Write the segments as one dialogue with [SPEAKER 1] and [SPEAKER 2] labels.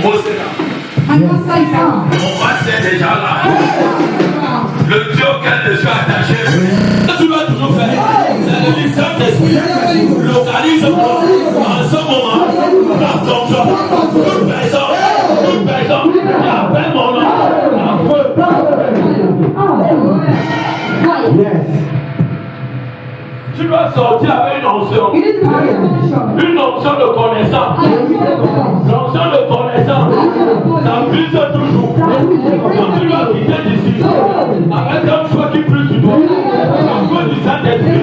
[SPEAKER 1] Mon master est déjà là. Le Dieu auquel je suis attaché. Tu dois toujours faire. C'est le Saint-Esprit. Localise-moi en ce moment. Dans ton corps. Toute personne qui appelle mon nom. Tu dois sortir avec une onction. Une onction de connaissance. L'onction de connaissance. Ça vise toujours. Quand tu dois quitter d'ici, avec un choix qui plus sur toi, à cause du Saint-Esprit,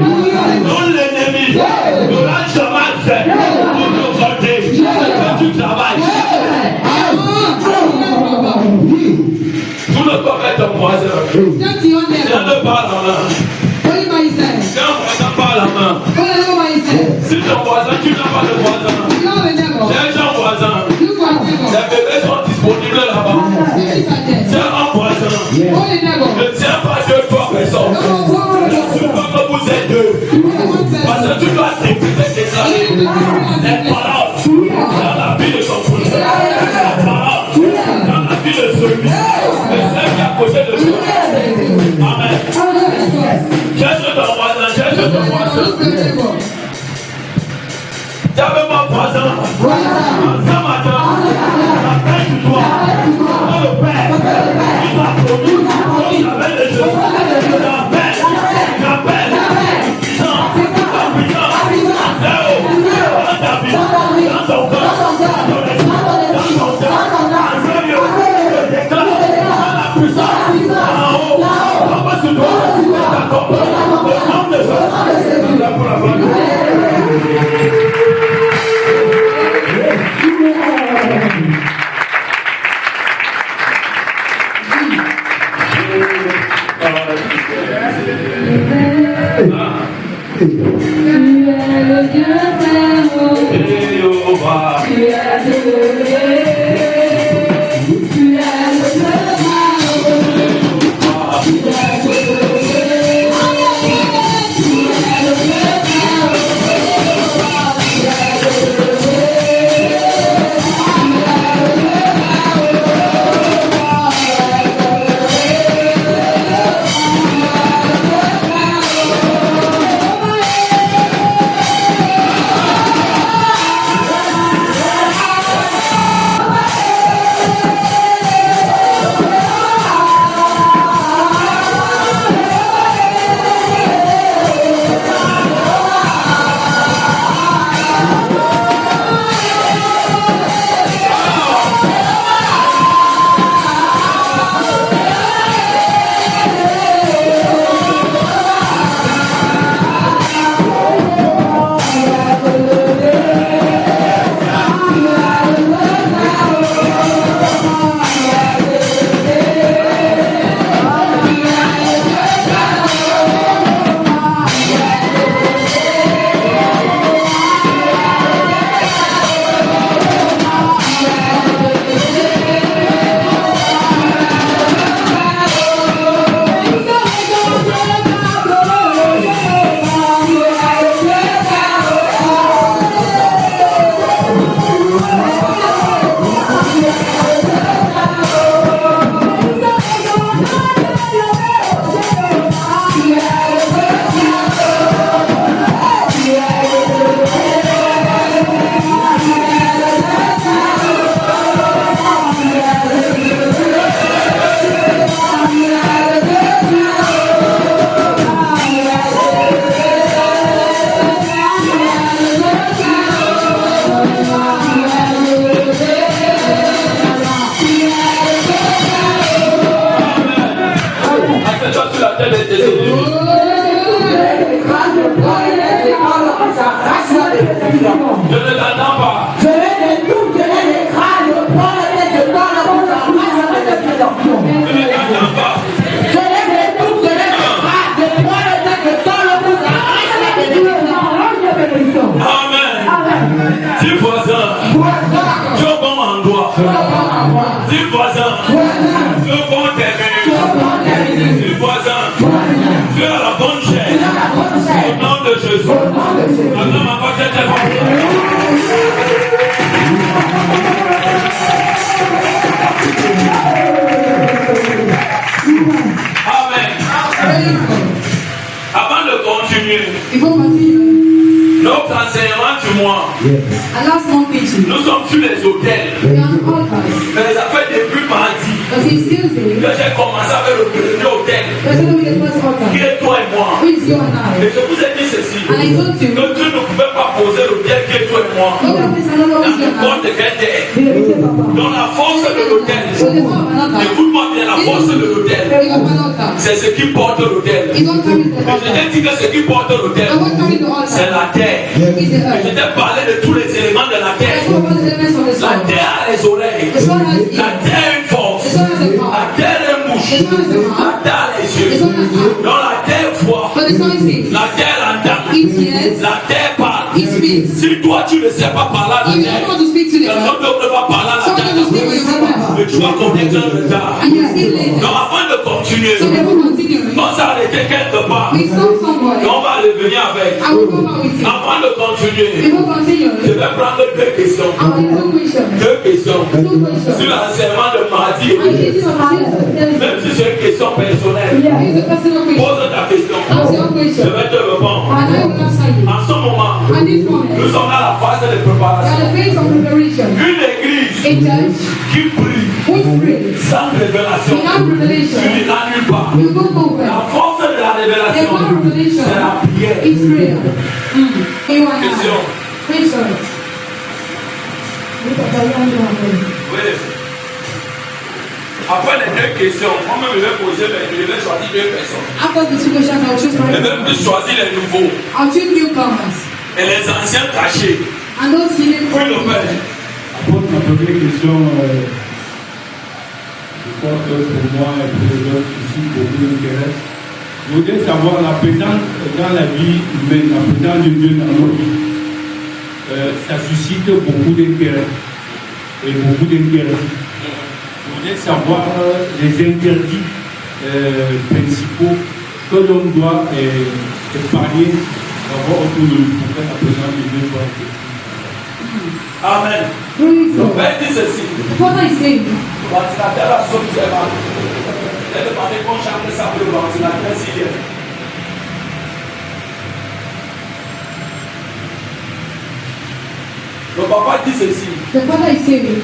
[SPEAKER 1] non l'ennemi, ne l'a jamais fait pour te porter quand tu travailles. Tout le corps est ton voisin. Si on ne parle en main, si un voisin parle en main, si ton voisin, tu n'as pas de voisin, j'ai un voisin, les bébés sont disponibles là-bas. C'est un voisin. Ne tiens pas deux, trois personnes. Ne suis pas que vous êtes deux. Parce que tu dois t'écouter tes amis. Les paroles dans la vie de ton frère. Les paroles dans la vie de celui. Et celle qui est à côté de toi. Amen. Cherche ton voisin, cherche ton voisin. J'avais mon voisin. Ce matin, après tu dois. Le Père, il m'a promis. Il avait les choses. J'appelle. Puissance. Zéro. Dans ta vie. Dans ton corps. Dans ton esprit. Dans ton cœur. Dans ce lieu. Je déclare. Dans la puissance. En haut. En bas sur toi. D'accord. Au nom de Jésus. Là pour la bonne.
[SPEAKER 2] Tu es le Dieu Saint-Haut. Tu es adoré. Tu es le Dieu Saint-Haut. Tu es adoré. Tu es le Dieu Saint-Haut. Tu es adoré.
[SPEAKER 1] continuer.
[SPEAKER 2] Il faut continuer.
[SPEAKER 1] Notre enseignement du mois.
[SPEAKER 2] And last month teaching.
[SPEAKER 1] Nous sommes sur les hôtels.
[SPEAKER 2] We are on altars.
[SPEAKER 1] Mais ça fait depuis mardi
[SPEAKER 2] But it's Tuesday.
[SPEAKER 1] que j'ai commencé avec le premier hôtel.
[SPEAKER 2] We're going to be the first altar.
[SPEAKER 1] Qui est toi et moi.
[SPEAKER 2] Which is you and I.
[SPEAKER 1] Et je vous ai dit ceci.
[SPEAKER 2] And I told you.
[SPEAKER 1] Que Dieu ne pouvait pas poser l'hôtel qui est toi et moi.
[SPEAKER 2] God has placed another
[SPEAKER 1] Dans
[SPEAKER 2] one
[SPEAKER 1] le
[SPEAKER 2] here.
[SPEAKER 1] monde de quel terre. Dans la force de l'hôtel.
[SPEAKER 2] So the power of an altar.
[SPEAKER 1] Écoute-moi bien, la force de l'hôtel.
[SPEAKER 2] The power of an altar.
[SPEAKER 1] C'est ce qui porte l'hôtel.
[SPEAKER 2] It don't carry the
[SPEAKER 1] Et je
[SPEAKER 2] altar.
[SPEAKER 1] t'ai dit que ce qui porte l'hôtel,
[SPEAKER 2] And what carry the
[SPEAKER 1] c'est
[SPEAKER 2] altar?
[SPEAKER 1] la terre.
[SPEAKER 2] Is the
[SPEAKER 1] Et je
[SPEAKER 2] earth.
[SPEAKER 1] t'ai parlé de tous les éléments de la
[SPEAKER 2] Let's
[SPEAKER 1] terre.
[SPEAKER 2] talk about the elements of the
[SPEAKER 1] La
[SPEAKER 2] soil.
[SPEAKER 1] terre a les oreilles.
[SPEAKER 2] The soil has
[SPEAKER 1] La
[SPEAKER 2] ears.
[SPEAKER 1] terre a une force.
[SPEAKER 2] The soil has a
[SPEAKER 1] La
[SPEAKER 2] power.
[SPEAKER 1] terre a une bouche.
[SPEAKER 2] The soil has a
[SPEAKER 1] La
[SPEAKER 2] mouth.
[SPEAKER 1] terre a les yeux.
[SPEAKER 2] The soil has eyes.
[SPEAKER 1] Donc la terre voit.
[SPEAKER 2] But the soil sees.
[SPEAKER 1] La terre entend.
[SPEAKER 2] It hears.
[SPEAKER 1] La terre parle.
[SPEAKER 2] It speaks.
[SPEAKER 1] Si toi tu ne sais pas parler à la
[SPEAKER 2] If you
[SPEAKER 1] terre,
[SPEAKER 2] don't know how to speak to the
[SPEAKER 1] quelqu'un
[SPEAKER 2] earth,
[SPEAKER 1] d'autre ne va parler à la
[SPEAKER 2] someone will speak on your
[SPEAKER 1] terre.
[SPEAKER 2] behalf.
[SPEAKER 1] Mais tu vas connaître un retard.
[SPEAKER 2] And you see later.
[SPEAKER 1] Donc avant de continuer,
[SPEAKER 2] So they will continue.
[SPEAKER 1] on s'est arrêté quelque part.
[SPEAKER 2] We stop somebody.
[SPEAKER 1] Et on va revenir avec.
[SPEAKER 2] I will come out with you.
[SPEAKER 1] Avant de continuer,
[SPEAKER 2] Before
[SPEAKER 1] je
[SPEAKER 2] continuing,
[SPEAKER 1] vais prendre deux questions.
[SPEAKER 2] I will have two questions.
[SPEAKER 1] Deux questions.
[SPEAKER 2] Two questions.
[SPEAKER 1] Sur l'enseignement de mardi.
[SPEAKER 2] And this is on the
[SPEAKER 1] Même si c'est une question personnelle,
[SPEAKER 2] It's a personal question.
[SPEAKER 1] pose ta question.
[SPEAKER 2] Ask your
[SPEAKER 1] Je
[SPEAKER 2] question.
[SPEAKER 1] vais te répondre.
[SPEAKER 2] And I will answer you.
[SPEAKER 1] En ce moment,
[SPEAKER 2] At this moment,
[SPEAKER 1] nous sommes dans la phase de
[SPEAKER 2] we are
[SPEAKER 1] préparation.
[SPEAKER 2] the phase of preparation.
[SPEAKER 1] Une église
[SPEAKER 2] A church
[SPEAKER 1] qui prie
[SPEAKER 2] which prays
[SPEAKER 1] sans révélation,
[SPEAKER 2] without
[SPEAKER 1] tu
[SPEAKER 2] revelation
[SPEAKER 1] n'iras nulle part.
[SPEAKER 2] will go
[SPEAKER 1] La
[SPEAKER 2] nowhere.
[SPEAKER 1] force de la
[SPEAKER 2] The
[SPEAKER 1] révélation,
[SPEAKER 2] power of revelation
[SPEAKER 1] c'est la prière.
[SPEAKER 2] is prayer. You and
[SPEAKER 1] Question.
[SPEAKER 2] I. Question.
[SPEAKER 1] Oui. Après les deux questions, moi-même je vais poser, je vais choisir deux personnes.
[SPEAKER 2] After the two questions, I'll choose
[SPEAKER 1] Je
[SPEAKER 2] my
[SPEAKER 1] vais plus choisir les nouveaux
[SPEAKER 2] I'll choose newcomers.
[SPEAKER 1] et les anciens cachés.
[SPEAKER 2] And those hidden
[SPEAKER 1] Oui, le Père.
[SPEAKER 3] Pour ma première question, je crois que pour moi et pour les autres ici, beaucoup d'intérêt. Je voudrais savoir la présence dans la vie humaine, la présence de Dieu dans nos vies. Ça suscite beaucoup d'intérêt et beaucoup d'intérêt. Je voudrais savoir les interdits principaux que l'homme doit épargner d'avoir autour de lui pour que la présence de Dieu soit effective.
[SPEAKER 1] Amen.
[SPEAKER 2] Praise
[SPEAKER 1] Le
[SPEAKER 2] God.
[SPEAKER 1] Père dit ceci.
[SPEAKER 2] Father is saying,
[SPEAKER 1] Ventilateur a sauté là. J'ai demandé qu'on change ça pour le ventilateur s'il y a. Le papa dit ceci.
[SPEAKER 2] the Father is saying,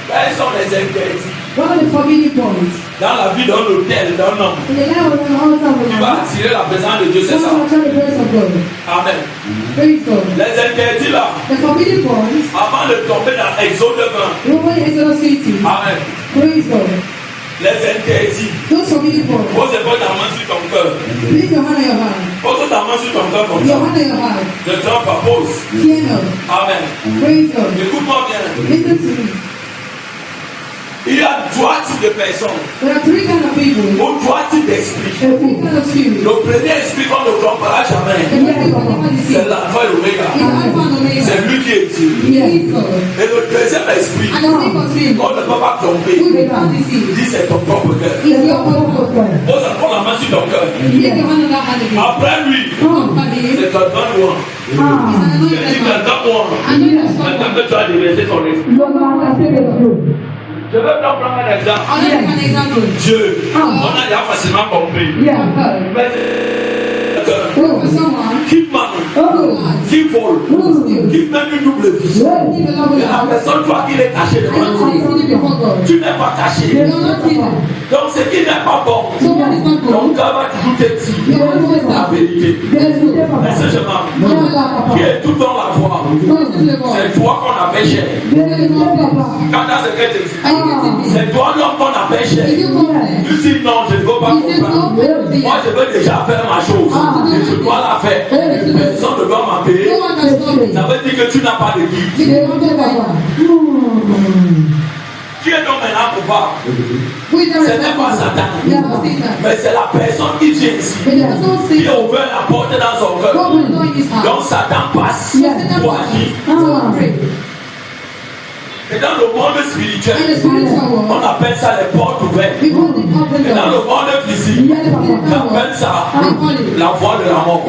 [SPEAKER 1] Quels sont les interdits
[SPEAKER 2] what are the forbidden points?
[SPEAKER 1] dans la vie d'un hôtel, d'un homme
[SPEAKER 2] In the life of an altar of
[SPEAKER 1] qui
[SPEAKER 2] a
[SPEAKER 1] va
[SPEAKER 2] man,
[SPEAKER 1] attirer la présence de Dieu, c'est
[SPEAKER 2] one
[SPEAKER 1] ça.
[SPEAKER 2] will attract the presence of God.
[SPEAKER 1] Amen.
[SPEAKER 2] Praise God.
[SPEAKER 1] Les interdits là,
[SPEAKER 2] The forbidden points,
[SPEAKER 1] avant de tomber dans Exode 20.
[SPEAKER 2] Roman Exodus 20.
[SPEAKER 1] Amen.
[SPEAKER 2] Praise God.
[SPEAKER 1] Les interdits.
[SPEAKER 2] Those forbidden points.
[SPEAKER 1] Pose ta main sur ton cœur.
[SPEAKER 2] Place your hand on your heart.
[SPEAKER 1] Pose ta main sur ton cœur comme
[SPEAKER 2] Your
[SPEAKER 1] ça.
[SPEAKER 2] hand on your heart.
[SPEAKER 1] Je te propose.
[SPEAKER 2] Fear not.
[SPEAKER 1] Amen.
[SPEAKER 2] Praise God.
[SPEAKER 1] Écoute-moi bien.
[SPEAKER 2] Listen to me.
[SPEAKER 1] Il y a trois types de personnes
[SPEAKER 2] There are three kinds of people.
[SPEAKER 1] ou trois types d'esprits.
[SPEAKER 2] There are three kinds of spirits.
[SPEAKER 1] Le premier esprit qu'on ne comprendra
[SPEAKER 2] The
[SPEAKER 1] jamais,
[SPEAKER 2] first one never
[SPEAKER 1] c'est
[SPEAKER 2] deceived.
[SPEAKER 1] l'alpha et l'oméga.
[SPEAKER 2] Is Alpha and Omega.
[SPEAKER 1] C'est lui qui est Dieu.
[SPEAKER 2] Praise God.
[SPEAKER 1] Et le deuxième esprit,
[SPEAKER 2] And the second spirit,
[SPEAKER 1] qu'on ne peut pas
[SPEAKER 2] who
[SPEAKER 1] tromper,
[SPEAKER 2] will not deceive,
[SPEAKER 1] dit c'est ton propre cœur.
[SPEAKER 2] is your own husband.
[SPEAKER 1] Pose encore la main sur ton cœur.
[SPEAKER 2] Make your hand on that hand again.
[SPEAKER 1] Après lui,
[SPEAKER 2] After him,
[SPEAKER 1] c'est un don loin.
[SPEAKER 2] is an
[SPEAKER 1] Il dit
[SPEAKER 2] anointed man.
[SPEAKER 1] qu'un don loin.
[SPEAKER 2] Anointed
[SPEAKER 1] Maintenant
[SPEAKER 2] someone.
[SPEAKER 1] que tu as déversé son esprit. Je vais te prendre un exemple.
[SPEAKER 2] I'll give you an example.
[SPEAKER 1] Dieu, on a déjà facilement compris.
[SPEAKER 2] Yeah.
[SPEAKER 1] Mais c'est
[SPEAKER 2] For someone
[SPEAKER 1] qui ment, qui vole, qui mène une double vie.
[SPEAKER 2] who live a double
[SPEAKER 1] Et la
[SPEAKER 2] life,
[SPEAKER 1] personne croit qu'il est caché
[SPEAKER 2] and
[SPEAKER 1] devant
[SPEAKER 2] not
[SPEAKER 1] Dieu.
[SPEAKER 2] see before God.
[SPEAKER 1] Tu n'es pas caché.
[SPEAKER 2] You are not hidden.
[SPEAKER 1] Donc ce qui n'est pas bon,
[SPEAKER 2] Someone is not
[SPEAKER 1] ton
[SPEAKER 2] good.
[SPEAKER 1] cœur va toujours te dire
[SPEAKER 2] You are always
[SPEAKER 1] la
[SPEAKER 2] that.
[SPEAKER 1] vérité.
[SPEAKER 2] There is no
[SPEAKER 1] Mais c'est je qui est tout dans la voie. C'est toi qu'on appelle cher. Quand dans ce que tu dis, c'est toi l'homme qu'on appelle cher. Tu dis non, je ne veux pas comprendre. Moi je veux déjà faire ma chose. Et je dois la faire. Personne ne doit m'appeler. Ça veut dire que tu n'as pas de guide. Qui est donc maintenant coupable? Ce n'est pas Satan. Mais c'est la personne qui dit ici. Qui a ouvert la porte dans son cœur. Donc Satan passe pour agir. Et dans le monde spirituel, on appelle ça les portes ouvertes. Et dans le monde physique, on appelle ça la voie de la mort.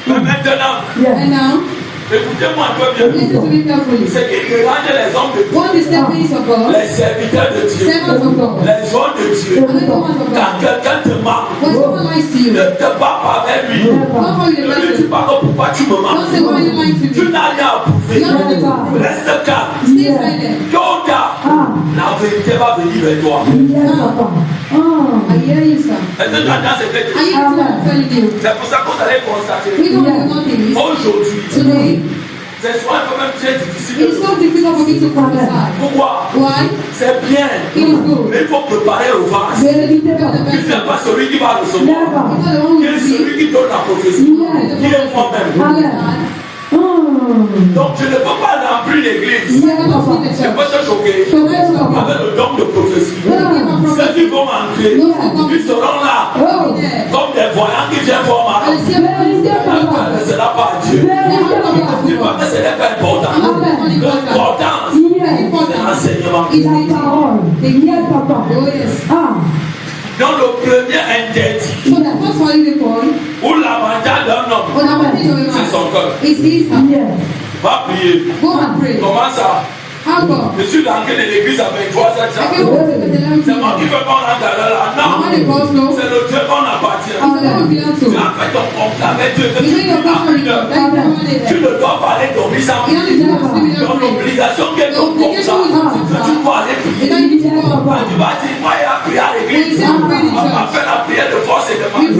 [SPEAKER 2] And now,
[SPEAKER 1] Écoutez-moi un peu bien.
[SPEAKER 2] Listen to me carefully.
[SPEAKER 1] C'est qui dérange les hommes de Dieu,
[SPEAKER 2] What is the place of God?
[SPEAKER 1] les serviteurs de Dieu,
[SPEAKER 2] Servants of God.
[SPEAKER 1] les hommes de Dieu.
[SPEAKER 2] And the ones of
[SPEAKER 1] Quand
[SPEAKER 2] God.
[SPEAKER 1] quelqu'un te marque,
[SPEAKER 2] When someone lies to you,
[SPEAKER 1] ne te bats pas avec lui.
[SPEAKER 2] don't call you the
[SPEAKER 1] Ne lui dis
[SPEAKER 2] person.
[SPEAKER 1] pas que pourquoi tu me
[SPEAKER 2] Don't
[SPEAKER 1] marques.
[SPEAKER 2] say, why are you lying to
[SPEAKER 1] Tu
[SPEAKER 2] me?
[SPEAKER 1] n'as rien à prouver.
[SPEAKER 2] You have to
[SPEAKER 1] Reste calme.
[SPEAKER 2] stay silent.
[SPEAKER 1] Yoda, la vérité va venir vers toi.
[SPEAKER 2] I hear you, sir.
[SPEAKER 1] Est-ce que tu entends ce que je
[SPEAKER 2] Are
[SPEAKER 1] dis?
[SPEAKER 2] you listening to what I'm telling you?
[SPEAKER 1] C'est pour ça que vous allez constater.
[SPEAKER 2] We don't do nothing.
[SPEAKER 1] Aujourd'hui,
[SPEAKER 2] Today,
[SPEAKER 1] c'est soit quand même très difficile.
[SPEAKER 2] it is so difficult for me to prophesy.
[SPEAKER 1] Pourquoi?
[SPEAKER 2] Why?
[SPEAKER 1] C'est bien.
[SPEAKER 2] It is good.
[SPEAKER 1] Mais il faut préparer le vase.
[SPEAKER 2] You're the
[SPEAKER 1] Il
[SPEAKER 2] best.
[SPEAKER 1] n'est pas celui qui va recevoir.
[SPEAKER 2] You're not the one
[SPEAKER 1] Il
[SPEAKER 2] who
[SPEAKER 1] est
[SPEAKER 2] will
[SPEAKER 1] celui qui donne la prophétie. Qui est moi-même. Donc je ne peux pas remplir l'église.
[SPEAKER 2] You are not in the
[SPEAKER 1] Je
[SPEAKER 2] church.
[SPEAKER 1] peux te choquer
[SPEAKER 2] So let's talk about
[SPEAKER 1] avec le don de prophétie. Ceux qui vont entrer, ils seront là
[SPEAKER 2] it.
[SPEAKER 1] comme des voyants qui viennent voir ma
[SPEAKER 2] I see a
[SPEAKER 1] ne sera pas Dieu. Tu vois que ce n'est pas important. L'importance, c'est l'enseignement.
[SPEAKER 2] is oh yes.
[SPEAKER 1] Donc le premier interdit
[SPEAKER 2] So the first one is the point.
[SPEAKER 1] ou l'avantage d'un homme,
[SPEAKER 2] On a parlé de
[SPEAKER 1] c'est son cœur.
[SPEAKER 2] Is his heart.
[SPEAKER 1] Va prier.
[SPEAKER 2] Go and pray.
[SPEAKER 1] Comment ça?
[SPEAKER 2] How come?
[SPEAKER 1] Je suis rentré de l'église avec 3
[SPEAKER 2] I
[SPEAKER 1] ans.
[SPEAKER 2] can't go to the
[SPEAKER 1] C'est moi qui fais qu'on rentre là. Non.
[SPEAKER 2] How the boss know?
[SPEAKER 1] C'est le Dieu qu'on appartient.
[SPEAKER 2] Is the Lord belong
[SPEAKER 1] Tu
[SPEAKER 2] to?
[SPEAKER 1] as fait ton compte avec Dieu.
[SPEAKER 2] You know your pastor.
[SPEAKER 1] Tu ne dois pas aller dormir sans
[SPEAKER 2] You
[SPEAKER 1] prier.
[SPEAKER 2] know the
[SPEAKER 1] Ton obligation qui est ton compte là, tu dois aller prier. Quand tu vas dire, moi, il a prié à l'église. On va faire la prière de force et de masse.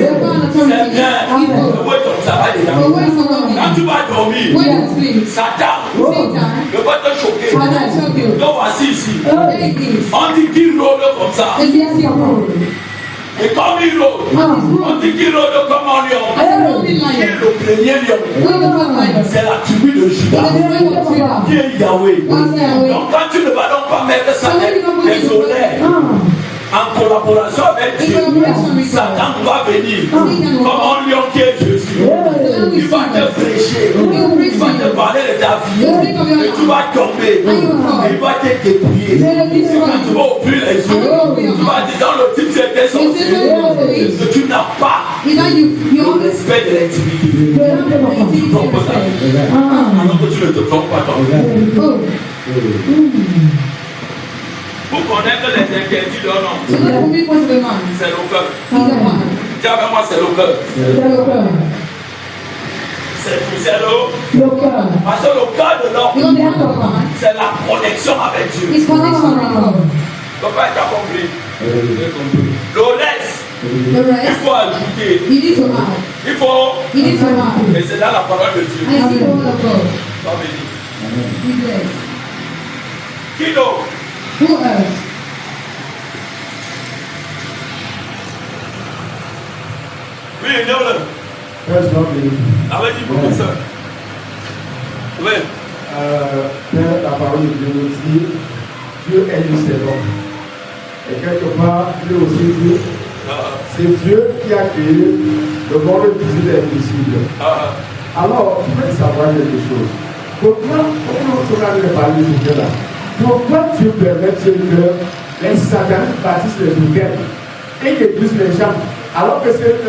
[SPEAKER 1] C'est bien. Le ouais, ton travail déjà. Quand tu vas dormir, Satan ne va te choquer. Donc voici ici. On dit qu'il rôde comme ça. Et comme il rôde, on dit qu'il rôde comme un lion. Qui est le premier lion? C'est la tribu de Judas. Qui est Yahweh. Donc quand tu ne vas donc pas mettre ça des honneurs en collaboration avec Dieu, Satan va venir comme un lion qui est Jésus. Il va te prêcher, il va te parler de ta vie, et tu vas tomber, et il va te dépouiller. Quand tu vas ouvrir les yeux, tu vas dire dans le type c'était sorcier, que tu n'as pas le respect de l'intimité. Tu trompes ça. Alors que tu ne te trompes pas toi. Pour connaître les interdits de l'homme, c'est le cœur. Dis avec moi, c'est le cœur. C'est le cœur. Parce que le cœur de l'homme, c'est la connexion avec Dieu. Papa, tu as compris. Le reste, il faut ajouter. Il faut. Et c'est là la parole de Dieu. Va venir. Qui d'autre?
[SPEAKER 2] Who else?
[SPEAKER 1] Oui, il y a là. Avec du professeur. Oui.
[SPEAKER 4] La parole de Dieu nous dit, Dieu est du Seigneur. Et quelque part, Dieu aussi dit, c'est Dieu qui a créé le monde visible et invisible. Alors, tu veux savoir quelque chose. Pourquoi on a parlé de ce Dieu-là? Pourquoi Dieu permet que les satanistes bâtissent les hôtels et détruisent les gens, alors que cette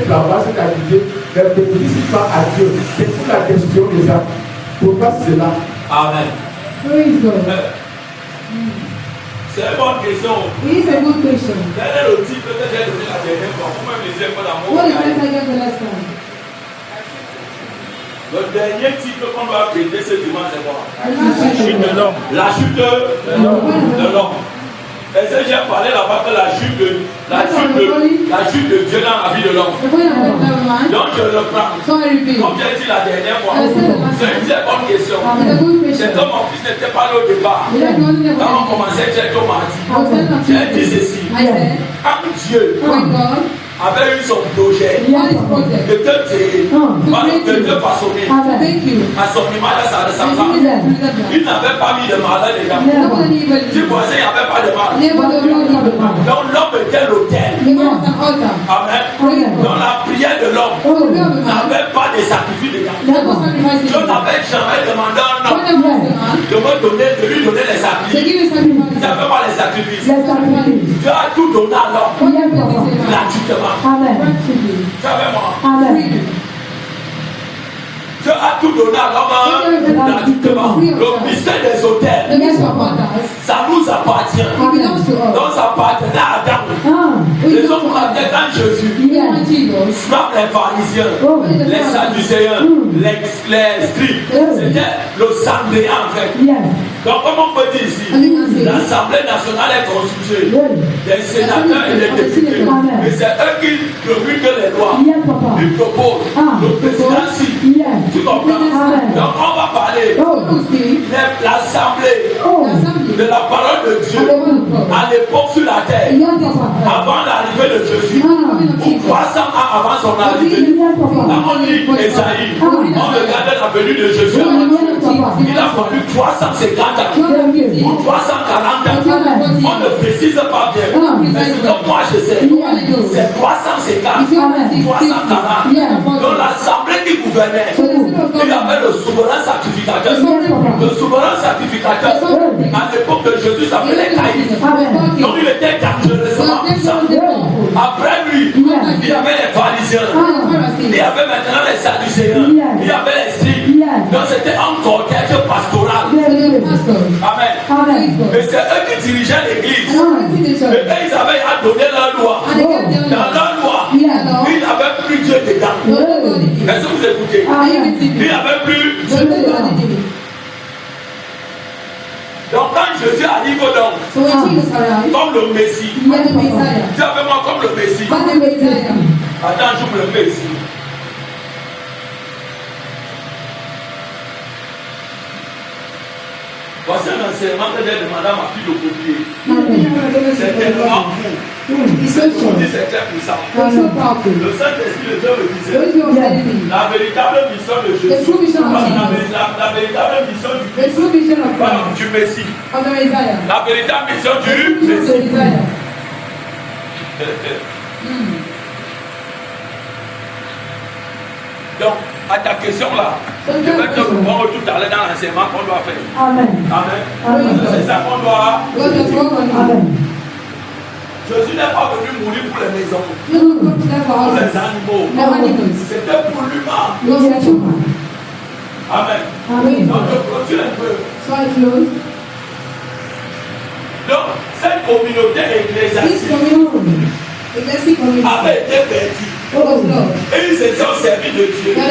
[SPEAKER 4] là-bas, cette activité ne bénéficie pas à Dieu? C'est pour la destruction des âmes. Pourquoi c'est là?
[SPEAKER 1] Amen. C'est une bonne question.
[SPEAKER 2] It is a good question.
[SPEAKER 1] Quel est le type que j'ai donné la dernière fois? Vous-même les yeux pas d'amour.
[SPEAKER 2] What is the best I get the last time?
[SPEAKER 1] Le dernier titre qu'on doit prêter ce dimanche, c'est quoi?
[SPEAKER 2] La chute
[SPEAKER 1] de l'homme. La chute de l'homme. Est-ce que j'ai parlé là-bas que la chute de Dieu dans la vie de l'homme? Donc je le prends. Comme j'ai dit la dernière fois, c'est une très bonne question. C'est comme mon fils n'était pas là au départ. Quand on commençait, j'ai dit, j'ai dit ceci. Quand Dieu avait eu son projet de te créer, de te façonner à son image, à sa ressemblance, il n'avait pas mis de malin dedans. Tu pensais qu'il n'y avait pas de mal. Donc l'homme était l'autel. Amen. Donc la prière de l'homme n'avait pas de sacrifice dedans. Dieu n'avait jamais demandé à un homme de lui donner les sacrifices. Il n'avait pas les sacrifices. Dieu a tout donné à l'homme gratuitement.
[SPEAKER 2] Amen.
[SPEAKER 1] Tu avais moi.
[SPEAKER 2] Amen.
[SPEAKER 1] Dieu a tout donné à l'homme gratuitement. Le mystère des hôtels, ça nous appartient. Donc ça appartenait à Adam. Les hommes avaient quand Jésus frappe les pharisiens, les sadducéens, les scribes. C'était le sanglier en fait. Donc comme on peut dire ici, l'Assemblée nationale est constituée des sénateurs et des députés. Et c'est eux qui promulguent les lois. Ils proposent le président si. Tu comprends? Donc on va parler de l'Assemblée de la parole de Dieu à l'époque sur la terre, avant l'arrivée de Jésus, ou 300 ans avant son arrivée. Quand on lit Esaïe, on regarde la venue de Jésus. Il a fallu 350 ans ou 340 ans. On ne précise pas bien. Mais ce que moi je sais, c'est 350, 340. Dans l'assemblée qui gouvernait, il y avait le souverain sacrificateur. Le souverain sacrificateur, à l'époque de Jésus, s'appelait Caïphe. Donc il était dangereusement puissant. Après lui, il y avait les pharisiens. Il y avait maintenant les sadducéens. Il y avait les scribes. Donc c'était un cortège pastoral. Amen. Et c'est eux qui dirigeaient l'église. Et quand ils avaient à donner leur loi, dans leur loi, il n'avait plus Dieu dedans. Est-ce que vous écoutez? Il n'avait plus Dieu dedans. Donc quand Jésus arrive donc, comme le Messie, dis avec moi comme le Messie. Attends, j'ouvre le Messie. Voici un enseignement que j'ai demandé à ma fille de copier. C'est tellement court. C'est très puissant. Le Saint-Esprit de Dieu me disait la véritable mission de Jésus, la véritable mission du Messie. La véritable mission du Messie. Donc, à ta question là, je vais te répondre tout à l'heure dans l'enseignement qu'on doit faire. Amen. Amen. C'est ça qu'on doit. Amen. Jésus n'est pas venu mourir pour les maisons, pour les animaux. C'était pour l'humain. Amen. Donc, je produis un peu. Donc, cette communauté ecclésiastique avait été perdue. Et ils se sont servis de Dieu. Mais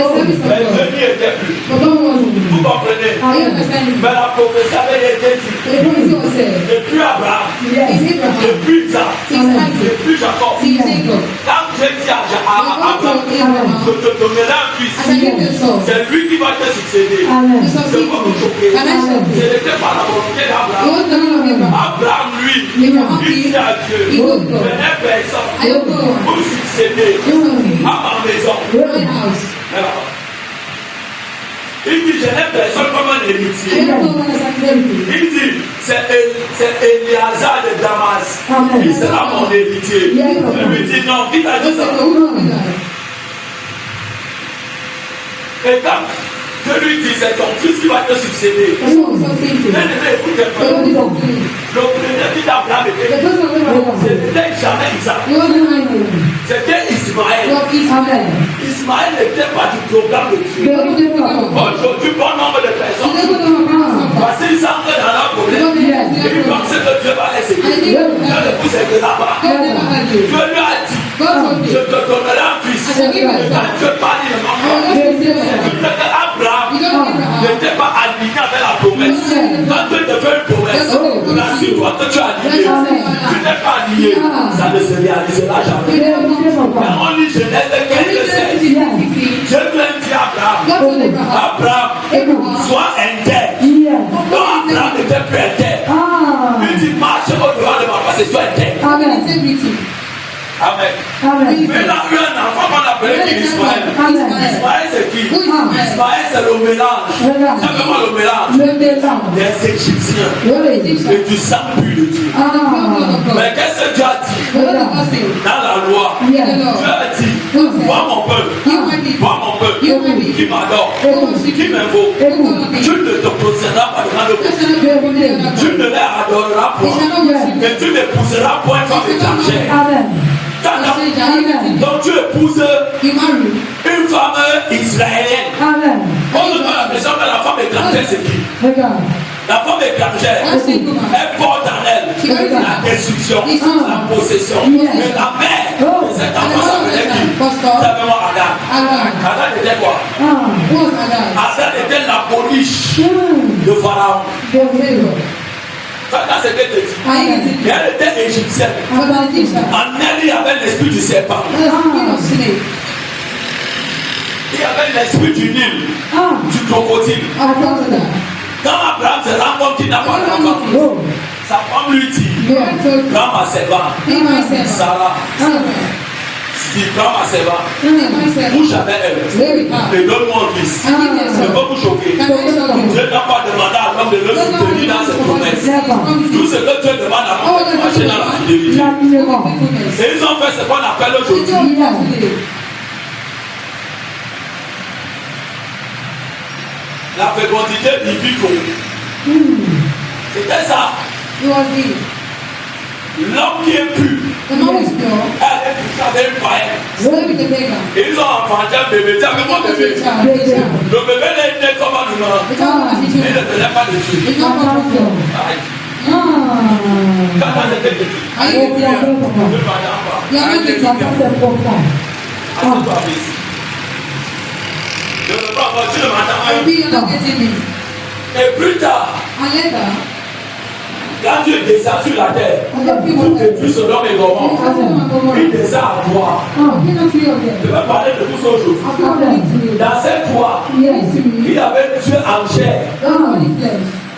[SPEAKER 1] Dieu n'y était plus. Vous comprenez? Mais la prophétie avait été dit. Depuis Abraham, depuis Isaac, depuis Jacob. Quand Dieu dit à Abraham, je te donnerai un fils. C'est lui qui va te succéder. Je vais vous choquer. Ce n'était pas la volonté d'Abraham. Abraham, lui, il dit à Dieu, je n'ai personne pour succéder à ma maison. Il dit, je n'ai personne comme un héritier. Il dit, c'est Eliazar de Damas. Il sera mon héritier. Je lui dis, non, il a dit ça. Et quand je lui dis, c'est ton fils qui va te succéder. Écoutez, le premier fils d'Abraham c'était jamais Isaac. C'était Ismaël. Ismaël n'était pas du programme de Dieu. Aujourd'hui, bon nombre de personnes passent sans que dans leur problème. Ils pensent que Dieu va les aider. Dieu ne vous aidera pas. Dieu lui a dit, je te donnerai un fils. Quand Dieu parle, il ne m'en pas. Abraham n'était pas aligné avec la promesse. Quand Dieu te fait une promesse, rassure-toi que tu as aligné. Tu n'es pas aligné, ça ne se réalisera jamais. Mais on lit Genèse 15:16. Dieu vient dire à Abraham, sois intègre. Donc Abraham n'était plus intègre. Il dit, marche au-devant de ma face et sois intègre. Amen. Mais là, il y a un enfant qu'on appelait Ismaël. Ismaël, c'est qui? Ismaël, c'est le mélange. C'est vraiment le mélange des Égyptiens et du sang pur de Dieu. Mais qu'est-ce que Dieu a dit dans la loi? Dieu a dit, vois mon peuple qui m'adore, qui m'invoque. Tu ne te procéderas pas devant le peuple. Tu ne les adoreras point. Et tu n'épouseras point femme étrangère. Donc tu épouses une femme israélienne. Pose-moi la question que la femme étrangère, c'est qui? La femme étrangère, elle porte en elle la destruction, la possession. Mais la mère de cet enfant s'appelait qui? Simplement Agar. Agar était quoi? Agar était la police de Pharaon. Quand c'était petit, et elle était égyptienne. En elle, il y avait l'esprit du serpent. Il y avait l'esprit du Nil, du crocodile. Quand Abraham se rend compte qu'il n'a pas d'enfant, sa femme lui dit, prends ma servante, Sarah. Il prend ma servante, couche avec elle, et donne-moi un fils. Ne pas vous choquer. Dieu n'a pas demandé à l'homme de le soutenir dans ses promesses. Tout ce que Dieu demande à l'homme, c'est de marcher dans la fidélité. Et ils ont fait ce qu'on appelle aujourd'hui la fécondité biblique. C'était ça. L'homme qui est pur, elle est une païenne. Et ils ont enfanté un bébé. Tiens, avec mon bébé. Le bébé n'est né comme un humain. Il ne tenait pas de Dieu. Quand c'était petit, et plus tard, quand Dieu descend sur la terre pour détruire Sodome et Gomorrhe, il descend à toi. Je vais parler de tout ça aujourd'hui. Dans cette toi, il y avait Dieu en chair.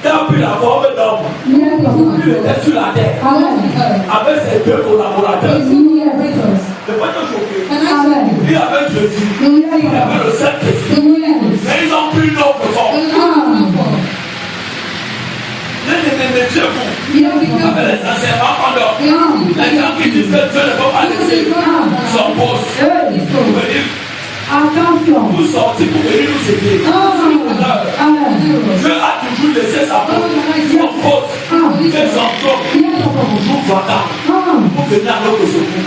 [SPEAKER 1] Qui a pris la forme d'homme. Il était sur la terre avec ses deux collaborateurs. Ne pas te choquer. Il y avait Jésus. Il y avait le Saint-Esprit. Mais ils ont pris l'autre forme. Les Dieu vous, avec les enseignements pendant, les gens qui disent que Dieu ne peut pas laisser son poste pour venir nous sortir, pour venir nous aider. Dieu a toujours laissé sa poste, son poste, et son trône, toujours vacant, pour venir à notre secours.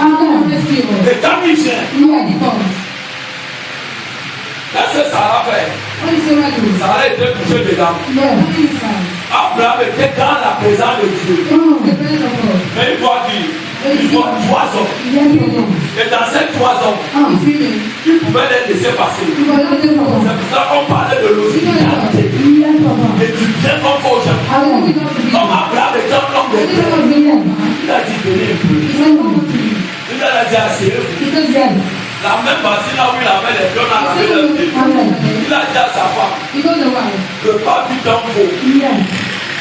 [SPEAKER 1] Et quand il vient, qu'est-ce que ça a fait? Ça a été touché dedans. Abraham était dans la présence de Dieu. Mais il doit dire, il voit 3 hommes. Et dans ces 3 hommes, il pouvait les laisser passer. C'est pour ça qu'on parlait de l'hospitalité. Et du bien qu'on faut aux gens. Comme Abraham était un homme de Dieu, il a dit venez un peu. Il a dit assez. La même partie là où il avait les pions dans la main, il a dit à sa femme, que pas du temps faux,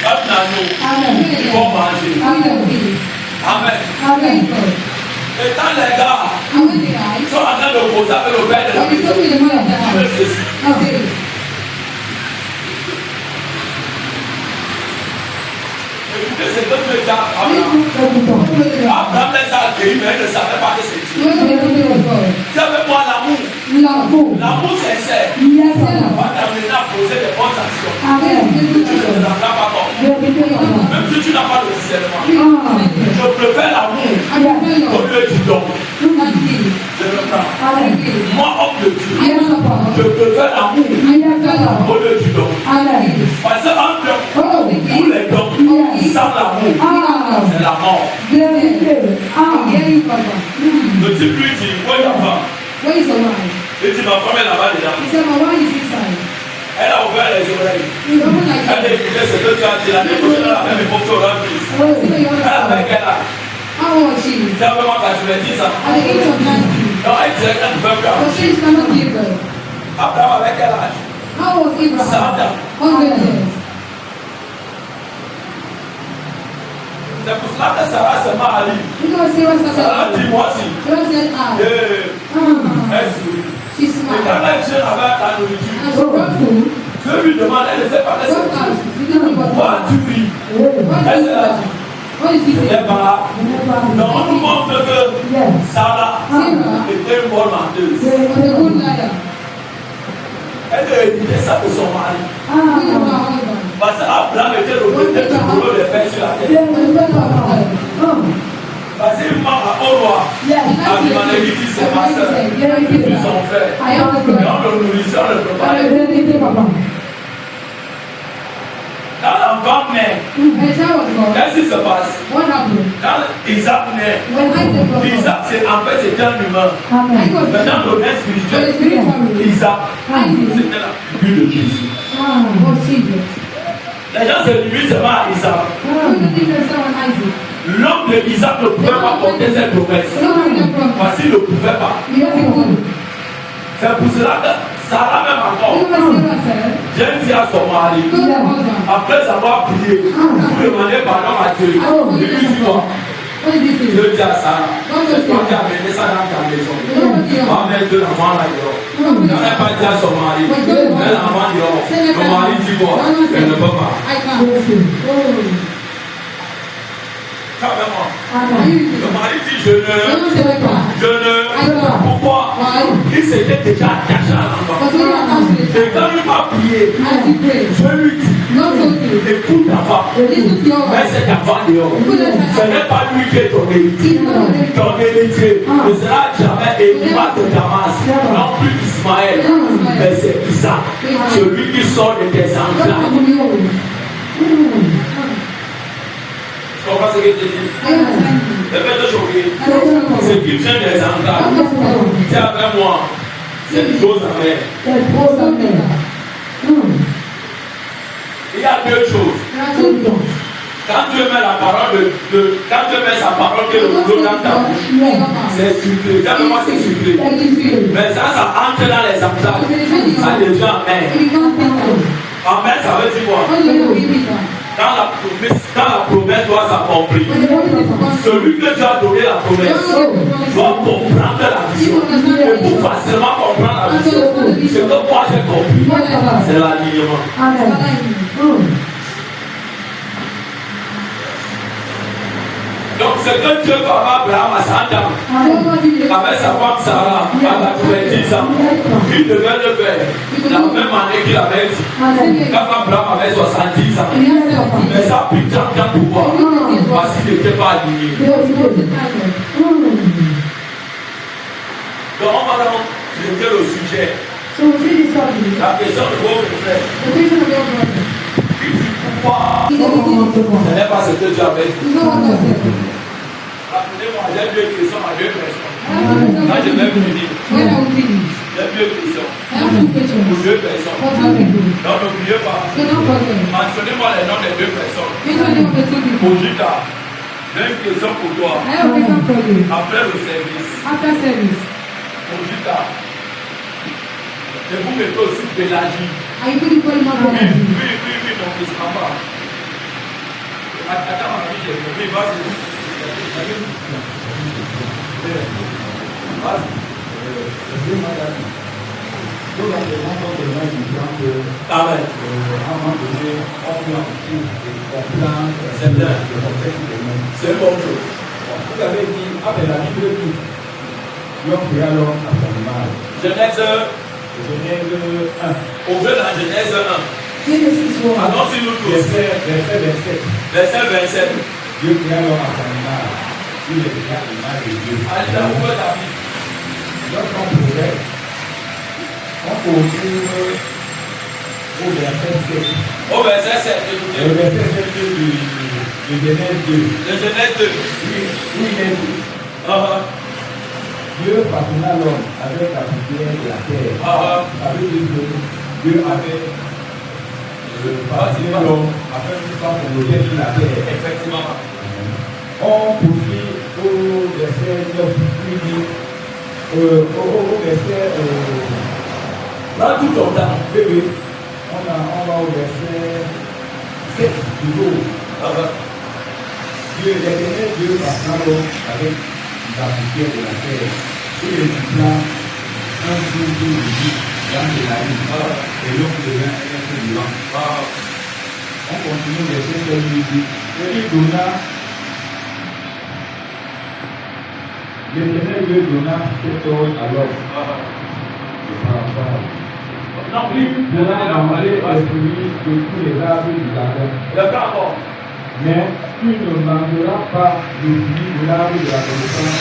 [SPEAKER 1] pas de nano, ils vont manger. Amen. Et quand les gars sont en train de poser avec le père de la maison, écoutez ce que Dieu dit à Abraham. Abraham les a accueillis, mais il ne savait pas que c'est Dieu. Dieu veut moi l'amour. L'amour sincère. Va t'amener à poser des bonnes actions. Tu ne les as pas comme. Même si tu n'as pas de discernement. Je préfère l'amour au lieu du don. Je le prends. Moi, homme de Dieu, je préfère l'amour au lieu du don. Parce que entre tous les dons, sans l'amour, c'est la mort. Le type lui dit, où est ta femme? Il dit, ma femme est là-bas déjà. Elle a ouvert les oreilles. Elle a écouté ce que tu as dit. La prochaine, elle a même évoqué au fils. Elle avait quel âge? Tu as vraiment 90 ans. Non, elle disait qu'elle ne peut pas. Abraham avec quel âge? 100 ans. C'est pour cela que Sarah se marie. Sarah dit moi si. Elle sourit. Et quand la jeune avait la nourriture, Dieu lui demande, elle ne sait pas laisser Dieu. Pourquoi tu pries? Elle se l'a dit. Je n'ai pas. Donc on nous montre que Sarah était une bonne menteuse. Elle a évité ça de son mari. Parce qu'Abraham était le protecteur du boulot des pères sur la terre. Parce qu'il ment au roi. Abimelech dit c'est ma soeur, c'est son frère. Et on le nourrissait, on le parlait. Quand l'enfant naît, qu'est-ce qui se passe? Quand Isaac naît, Isaac c'était un humain. Maintenant, le reste spirituel, Isaac, c'était la figure de Jésus. Les gens se limitent seulement à Isaac. L'homme de Isaac ne pouvait pas porter cette promesse. Voici, il ne pouvait pas. C'est pour cela que Sarah même encore, j'ai dit à son mari, après avoir prié, pour demander pardon à Dieu, il lui dit quoi? Je dis à Sarah, c'est toi qui as amené ça dans ta maison. Va mettre l'enfant là-dedans. Elle n'a pas dit à son mari, mais l'enfant dit, le mari dit quoi? Elle ne peut pas. Carrément. Le mari dit je ne. Pourquoi? Il s'était déjà attaché à l'enfant. Et quand il m'a prié, je lui dis écoute l'enfant, mais cet enfant dehors, ce n'est pas lui qui est ton héritier. Ton héritier ne sera jamais Élimah de Damas, non plus Ismaël, mais c'est Isaac, celui qui sort de tes entrailles. Tu comprends ce que je te dis? Le fait de choquer, c'est qu'il vient des entrailles. C'est après moi, c'est une chose à faire. Il y a deux choses. Quand Dieu met la parole quand Dieu met sa parole que le boulot dans ta bouche, c'est sucré. Dis-moi c'est sucré. Mais ça entre dans les entrailles. Ça devient amen. Amen, ça veut dire quoi? Quand la promesse doit s'accomplir, celui que tu as donné la promesse doit comprendre la vision. Et pour facilement comprendre la vision, ce que moi j'ai compris, c'est l'alignement. Donc ce que Dieu va à Abraham à Satan, avec sa femme Sarah, à 90 ans, il devait le faire la même année qu'il avait dit. Quand Abraham avait 70 ans, mais ça a pris tant de temps pour voir, parce qu'il n'était pas aligné. Donc on va donc traiter le sujet. La question de votre frère. Pourquoi ce n'est pas ce que tu avais dit? Rappelez-moi, j'ai deux questions à deux personnes. Là, je vais finir. J'ai deux questions pour deux personnes. Donc, n'oubliez pas. Mentionnez-moi les noms des deux personnes. Ojita, j'ai une question pour toi. Après le service. Ojita. Et vous mettez aussi Pélagie. Oui, mon fils, papa. Attends, ma fille, oui, vas-y. Amen. C'est bien. C'est bon chose. Vous avez dit, avec la Bible, Genèse 1. Au jeu dans Genèse 1. Allons-y-nous tous. Verset 27.
[SPEAKER 4] Dieu créa l'homme à son image. Il est déjà l'image de Dieu.
[SPEAKER 1] Allez, où est ta vie?
[SPEAKER 4] Lorsqu'on progresse, on poursuit au verset 7.
[SPEAKER 1] Au verset 7,
[SPEAKER 4] Le verset 7 de Genèse 2.
[SPEAKER 1] de Genèse 2.
[SPEAKER 4] Oui, il est dit. Dieu façonna l'homme avec la poussière de la terre. Avec Dieu avait façonné l'homme afin qu'il soit projeté sur la terre.
[SPEAKER 1] Effectivement.
[SPEAKER 4] On poursuit au verset 9, puis dit, au verset.
[SPEAKER 1] Là, tout ton temps.
[SPEAKER 4] Oui. On va au verset 7 du jour. Dieu, l'éternel Dieu façonna l'homme avec la poussière de la terre. Il étudia un jour de vie dans la vie. Et l'homme devint un être vivant. On continue le verset 7 dit, il donna, l'éternel Dieu donna cet ordre à l'homme.
[SPEAKER 1] Non, oui.
[SPEAKER 4] Il donna manger les fruits de tous les arbres du jardin. Mais tu ne mangeras pas le fruit de l'arbre de la connaissance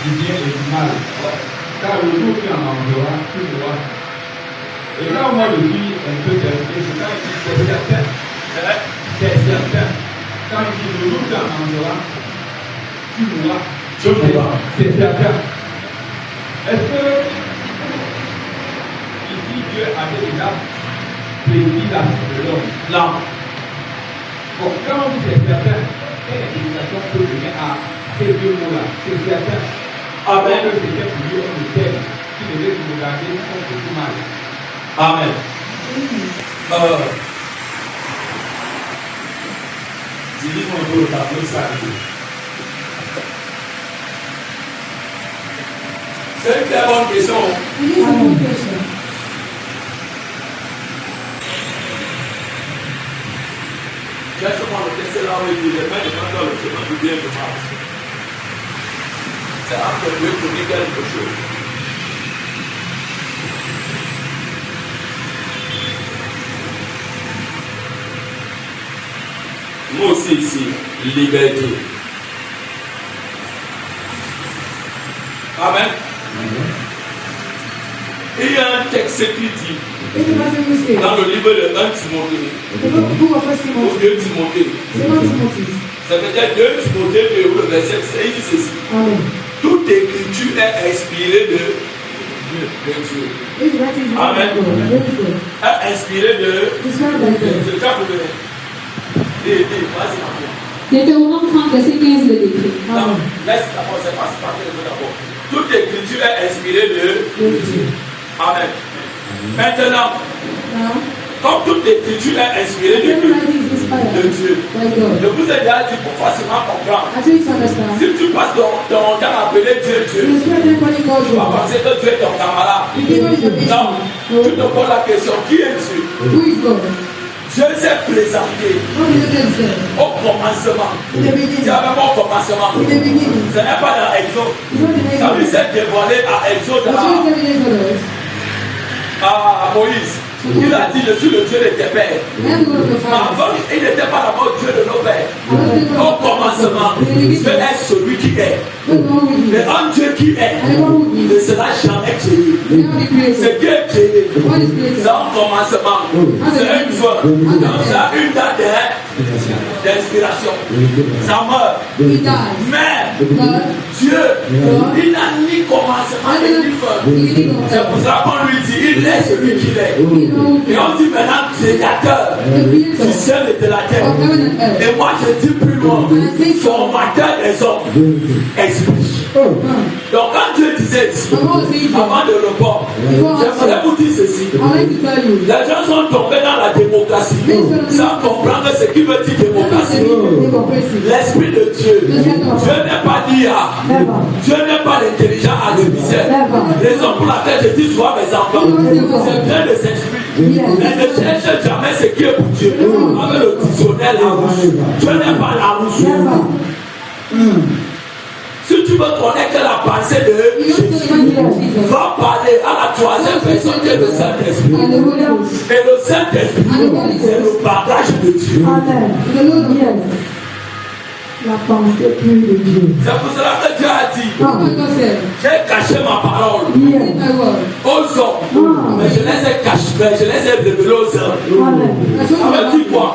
[SPEAKER 4] du bien et du mal. Car le jour où tu en mangeras, tu seras
[SPEAKER 3] Et là, moi, je dis un peu vérité, c'est quand il dit c'est certain. C'est certain. Quand il dit le jour quand on aura, tu mourras. C'est certain. Est-ce que ici Dieu avait déjà prédit la vie de l'homme? Non. Bon, quand on dit c'est certain, quelle explication peut donner à ces deux mots-là? C'est certain.
[SPEAKER 1] Amen.
[SPEAKER 3] Que c'était pour lui un hôtel qui devait se regarder contre tout mal.
[SPEAKER 1] Amen. Dis-moi un peu le tableau, ça. C'est une très bonne question.
[SPEAKER 2] It is a good question.
[SPEAKER 1] Exactement, le texte là où il dit les mains de dans le chemin du bien de marche. C'est entre Dieu pour dire quelque chose. Moi aussi ici, liberté. Amen. Il y a un texte qui dit dans le livre de 1 Timothée, ou 2 Timothée, ça veut dire 2 Timothée, le verset 6, il dit ceci. Toute écriture est inspirée de Dieu. Amen. Est inspirée de Dieu.
[SPEAKER 2] Deutéronome 30, verset 15 le décrit.
[SPEAKER 1] Non, laisse d'abord, c'est pas d'abord. Toute écriture est inspirée de Dieu. Amen. Maintenant, comme toute écriture est inspirée de Dieu, je vous ai déjà dit pour facilement comprendre. Si tu passes ton temps à appeler Dieu, tu vas penser que Dieu est ton camarade. Non, tu te poses la question, qui est Dieu? Dieu s'est présenté au commencement. Il y avait au commencement. Ce n'est pas dans Exode. Quand il s'est dévoilé à Exode à Moïse, il a dit je suis le Dieu de tes pères. Avant, il n'était pas d'abord Dieu de nos pères. Au commencement, Dieu est celui qui est. Mais un Dieu qui est ne sera jamais créé. C'est Dieu créé. C'est un commencement. C'est une fois. Donc ça a une date d'inspiration. Ça meurt. Mais Dieu, il n'a ni commencement ni fin. C'est pour ça qu'on lui dit, il est celui qu'il est. Et on dit maintenant créateur du ciel et de la terre. Et moi je dis plus loin, formateur des hommes, esprit. Donc quand Dieu disait ici, avant de report, j'aimerais vous dire ceci. Les gens sont tombés dans la démocratie sans comprendre ce qui veut dire démocratie. L'esprit de Dieu. Dieu n'est pas d'IA. Dieu n'est pas l'intelligence artificielle. Raison pour laquelle je dis souvent mes enfants, c'est bien de s'exprimer. Mais ne cherche jamais ce qui est pour Dieu. Avec le dictionnaire la rousse. Dieu n'est pas la rousse. Si tu veux connaître la pensée de Jésus, va parler à la troisième personne qui est le Saint-Esprit. Et le Saint-Esprit, c'est le bagage de Dieu.
[SPEAKER 2] La pensée pure de Dieu.
[SPEAKER 1] C'est pour cela que Dieu a dit, j'ai caché ma parole aux hommes, mais je les ai cachés, je les ai révélés aux hommes. Ça veut dire quoi?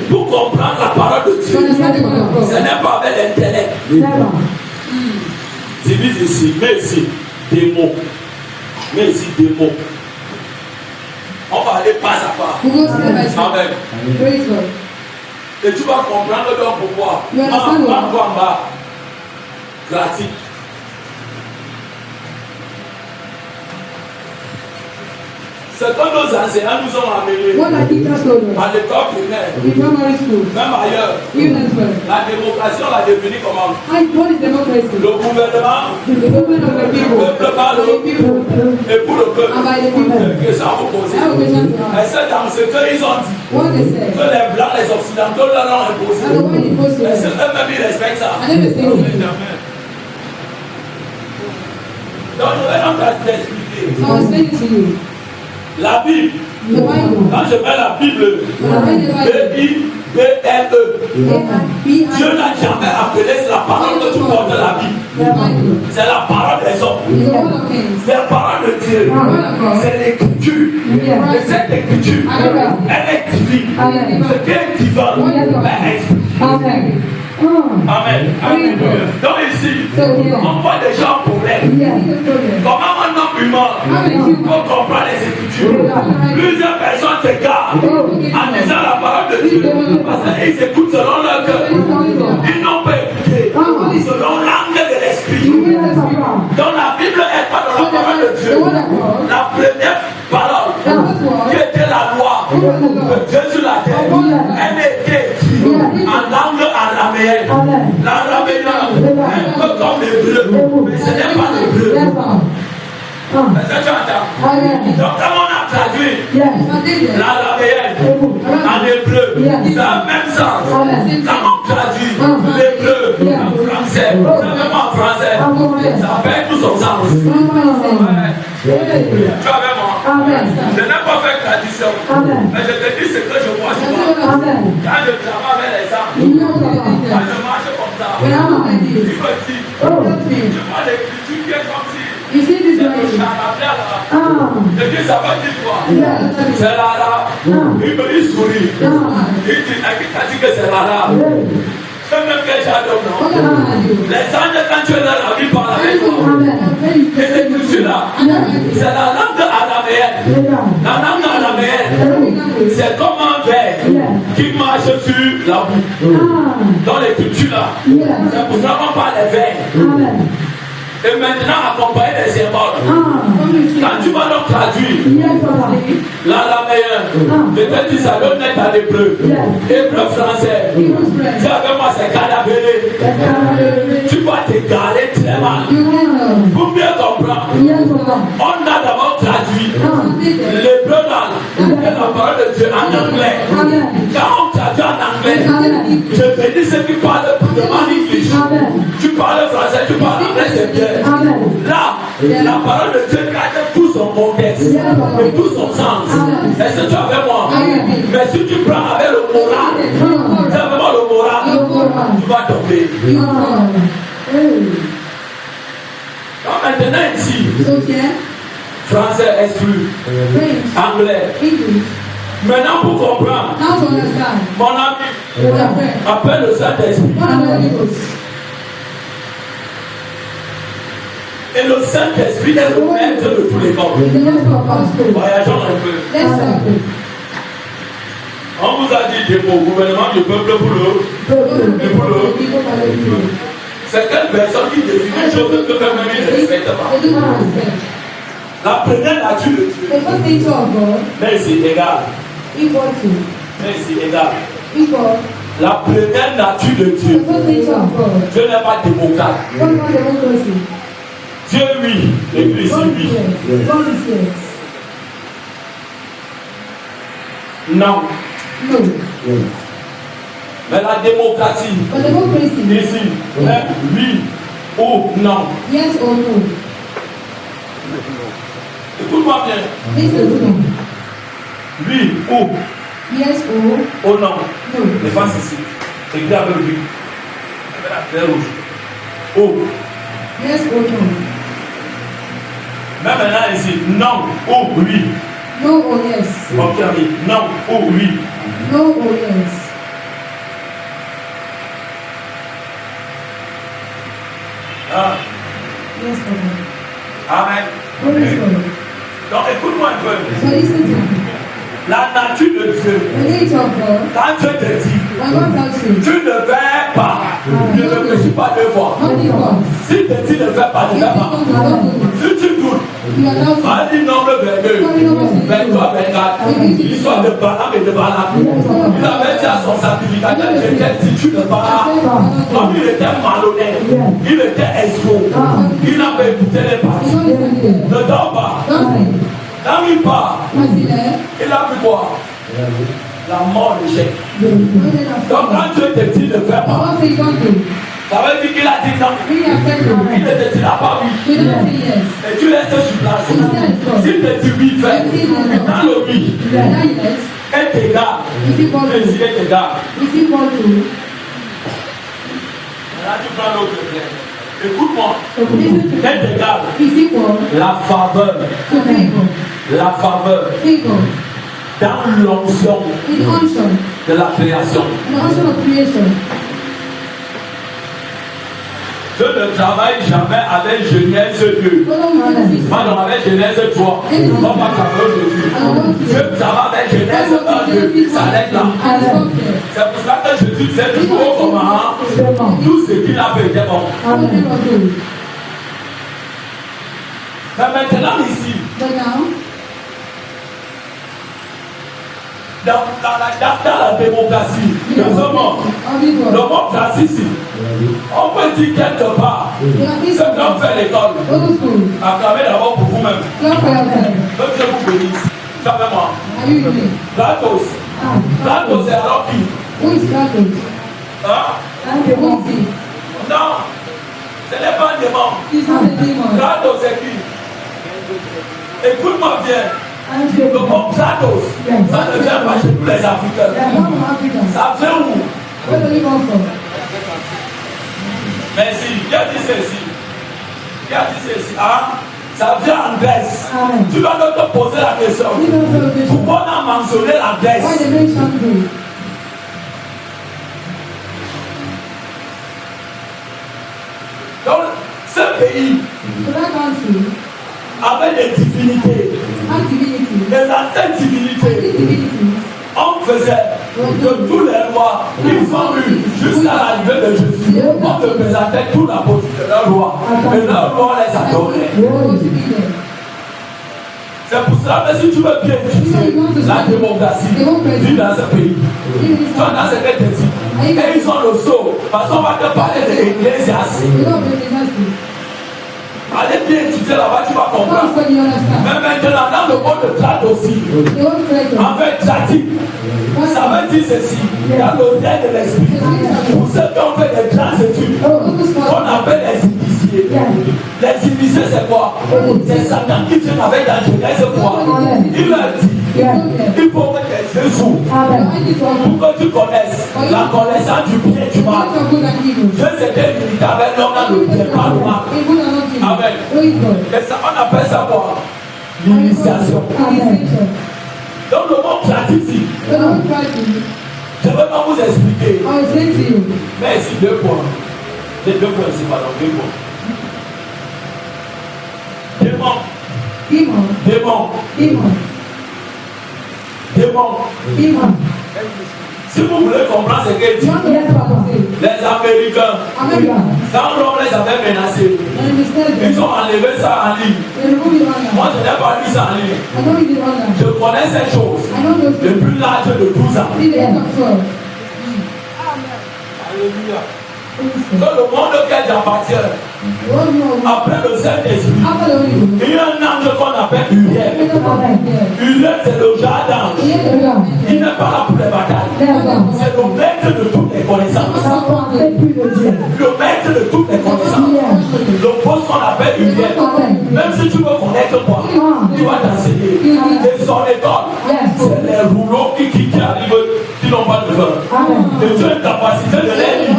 [SPEAKER 1] Pour comprendre la parole de Dieu, ce n'est pas avec l'intellect. Divise ici, mais ici, des mots. Mais ici, des mots. On va aller pas à pas. Amen. Et tu vas comprendre donc pourquoi. En bas, gratuit. C'est que nos enseignants nous ont amenés à l'école primaire, même ailleurs. La démocratie, on l'a définie comment? Le gouvernement, le peuple par le et pour le peuple. Que ça vous pose. Et c'est dans ce qu'ils ont dit que les blancs, les occidentaux leur ont imposé. Et c'est eux-mêmes, ils respectent ça. Donc, je vais donc t'expliquer. La Bible, quand je mets la Bible, B-I-B-L-E, Dieu n'a jamais appelé, c'est la parole que tu portes de la Bible. C'est la parole des hommes. C'est la parole de Dieu. Dieu, c'est l'écriture. Et cette écriture, elle est divine. Ce qui est divin, est esprit. Amen. Alléluia. Donc ici, on voit des gens en problème. Comment un homme humain peut comprendre les écritures? Plusieurs personnes s'égarent en disant la parole de Dieu parce qu'ils écoutent selon leur cœur. Ils n'ont pas écouté selon l'angle de l'esprit. Donc la Bible est pas dans la parole de Dieu. La première parole qui était la loi de Dieu sur la terre, elle était en langue araméenne. L'araméen, un peu comme l'hébreu, mais ce n'est pas l'hébreu. Est-ce que tu entends? Donc quand on a traduit l'araméen en hébreu, ça a le même sens. Quand on traduit l'hébreu en français, même en français, ça fait tout son sens. Tu es avec moi? Je n'ai pas fait tradition, mais je te dis ce que je vois souvent. Quand je travaille avec les gens, quand je marche comme ça, il me dit, tu vois l'écriture qui est comme si c'est le charabia là. Je dis, ça va dire quoi? C'est l'arabe. Il me dit, souris. Il dit, à qui t'a dit que c'est l'arabe? C'est même que j'adore, non? Les anges, quand tu es dans la vie, parlent avec toi. Et l'écriture là, c'est la langue araméenne. La langue araméenne, c'est comme un ver qui marche sur la boue. Dans l'écriture là, c'est pour ça qu'on parle des vers. Et maintenant, accompagner les symboles. Quand tu vas donc traduire l'araméen, je te dis ça donne net à l'hébreu. Hébreu français. Tu avec moi, c'est cadavéré. Tu vas t'égarer très mal. Pour mieux comprendre, on a d'abord traduit l'hébreu là, la parole de Dieu en anglais. Quand on traduit en anglais, je te dis ceux qui parlent de English. Tu parles français, tu parles anglais, c'est bien. Là, la parole de Dieu garde tout son contexte et tout son sens. Est-ce que tu es avec moi? Mais si tu prends avec le moral, c'est vraiment le moral, tu vas tomber. Donc maintenant ici, français exclu, anglais. Maintenant pour comprendre, mon ami, appelle le Saint-Esprit. Et le Saint-Esprit est le maître de tous les mondes. Voyageons un peu. On vous a dit des mots, gouvernement du peuple pour le. C'est quelle personne qui définit les choses que même il ne respecte pas. La première nature de Dieu. Mais c'est égal. Mais c'est égal. La première nature de Dieu. Dieu n'est pas démocrate. Dieu oui, l'Église oui. Non. Mais la démocratie, ici, oui ou non.
[SPEAKER 2] Yes or no.
[SPEAKER 1] Écoute-moi bien. Oui ou.
[SPEAKER 2] Yes or
[SPEAKER 1] non. Ne pas ici. Écris avec lui. Avec la fleur rouge. Oh.
[SPEAKER 2] Yes or no.
[SPEAKER 1] Même maintenant ici, non ou oui.
[SPEAKER 2] No or yes.
[SPEAKER 1] Ok, non ou oui.
[SPEAKER 2] No or yes.
[SPEAKER 1] Ah.
[SPEAKER 2] Yes or no.
[SPEAKER 1] Amen.
[SPEAKER 2] Yes or no.
[SPEAKER 1] Donc écoute-moi un peu.
[SPEAKER 2] So listen to me.
[SPEAKER 1] La nature de Dieu.
[SPEAKER 2] The nature of God.
[SPEAKER 1] Quand Dieu te dit,
[SPEAKER 2] When God tells you,
[SPEAKER 1] tu ne fais pas. Ne réfléchis pas deux fois.
[SPEAKER 2] only God.
[SPEAKER 1] Si te dit ne fais pas, ne fais pas. Si tu doutes,
[SPEAKER 2] You are not.
[SPEAKER 1] vas-y nombre 22, 23, 24. L'histoire de Balaam et de Balaam. Il avait dit à son sacrificateur, je t'ai dit tu ne vas pas. Comme il était malhonnête, il était escroc. Il n'a pas écouté les paroles. Ne dors pas. Quand il part, il a vu quoi? La mort de Jacques. Donc quand Dieu te dit de faire pas, ça veut dire qu'il a dit non. Il ne te dira pas oui. Et tu restes sur place. S'il te dit oui, fais. Dans le oui, et t'égare. Et s'il t'égare. Maintenant tu prends l'autre. Écoute-moi. Quel égale la faveur. La faveur dans l'onction de la création. Je ne travaille jamais avec Genèse 2. Pardon, avec Genèse 3. On va travailler aujourd'hui. Je travaille avec Genèse 1, 2. Ça s'arrête là. C'est pour ça que Jésus disait toujours comment tout ce qu'il a fait était bon. Mais maintenant ici, dans la démocratie de ce monde, le monde classique, on peut dire quelque part, ce qu'on fait l'école, acclamez d'abord pour vous-même. Que Dieu vous bénisse. Savez-moi. Kratos. Kratos c'est alors qui? Hein? Non, ce n'est pas un démon. Kratos c'est qui? Écoute-moi bien. Le mot Kratos, ça ne vient pas chez tous les Africains. Ça vient où? Merci. Qui a dit ceci? Qui a dit ceci? Ah, ça vient en Grèce. Tu dois te poser la question. Pourquoi on a mentionné la Grèce? Donc, ce pays avec des divinités, des anciennes divinités, on faisait de tous les rois qu'ils ont eu jusqu'à l'arrivée de Jésus, on représentait toute la position de leur roi, et leur roi les adorait. C'est pour cela que si tu veux bien étudier la démocratie, vis dans ce pays, tu vas dans ce que tu dis, et ils ont le sceau, parce qu'on va te parler de l'Ecclésiaste. Allez bien étudier là-bas, tu vas comprendre. Mais maintenant, dans le monde de trad aussi, en fait, traduit, ça veut dire ceci, dans l'autel de l'esprit. Pour ceux qui ont fait des grandes études, on appelle les initiés. Les initiés, c'est quoi? C'est Satan qui vient avec la Genèse quoi? Il leur dit, il faut que tes yeux s'ouvrent pour que tu connaisses la connaissance du bien et du mal. Dieu s'était limité avec l'homme dans le bien, pas le mal. Amen. Et ça, on appelle ça quoi? L'initiation. Donc le mot pratique, je ne vais pas vous expliquer. Mais ici, deux points. Les deux points ici, pardon, deux points. Démon. Si vous voulez comprendre ce que dit, les Américains, quand l'homme les avait menacés, ils ont enlevé ça en ligne. Moi, je n'ai pas lu ça en ligne. Je connais ces choses depuis l'âge de 12 ans. Alléluia. Dans le monde auquel j'appartiens, après le Saint-Esprit, il y a un ange qu'on appelle Uriel. Uriel, c'est le genre d'ange. Il n'est pas là pour les batailles. C'est le maître de toutes les connaissances. Le maître de toutes les connaissances. Le poste qu'on appelle Uriel. Même si tu veux connaître quoi, tu vas t'enseigner. Et son école, c'est les rouleaux qui arrivent, qui n'ont pas de feu. Et tu as une capacité de les lire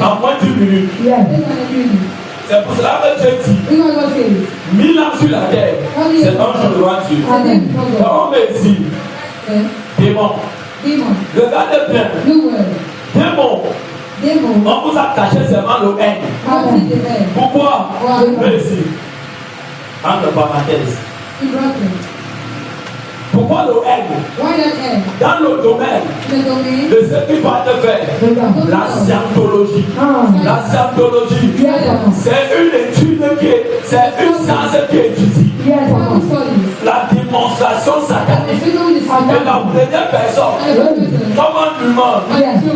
[SPEAKER 1] en moins d'une minute. C'est pour cela que Dieu dit 1000 ans sur la terre, c'est un jour devant Dieu. On me dit démon. Regardez bien. Démon. On vous a caché seulement le haine. Pourquoi? Merci. Entre parenthèses. Pourquoi le haine? Dans le domaine de ce qui va te faire la scientologie. La scientologie, c'est une étude c'est une science qui étudie la démonstration satanique. Et la première personne, comme un humain,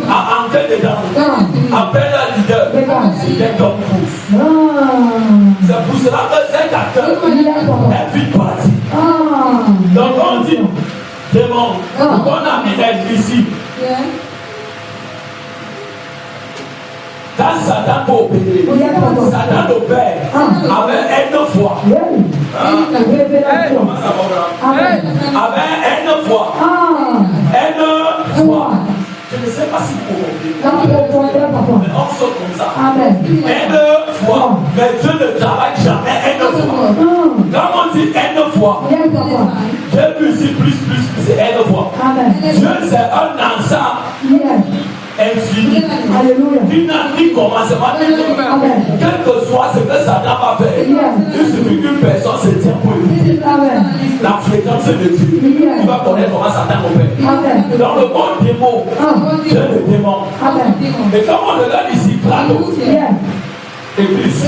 [SPEAKER 1] a entré dedans, appelle un leader, c'est Tom Cruise. C'est pour cela que cet acteur est vite parti. Donc on dit, démon, on a mis ici. Quand Satan peut opérer, Satan opère avec une foi. Avec une foi. Je ne sais pas si vous comprenez. Mais on saute comme ça. Une foi. Mais Dieu ne travaille jamais une fois. Quand on dit une fois, j'ai vu ici plus, c'est une fois. Dieu c'est un ensemble infini. Qui n'a ni commencement ni fin. Quel que soit ce que Satan va faire, il suffit qu'une personne se tient pour lui. La fréquence de Dieu. Il va connaître comment Satan opère. Dans le monde des mots, Dieu le démon. Et comme on regarde ici, Kratos, Église,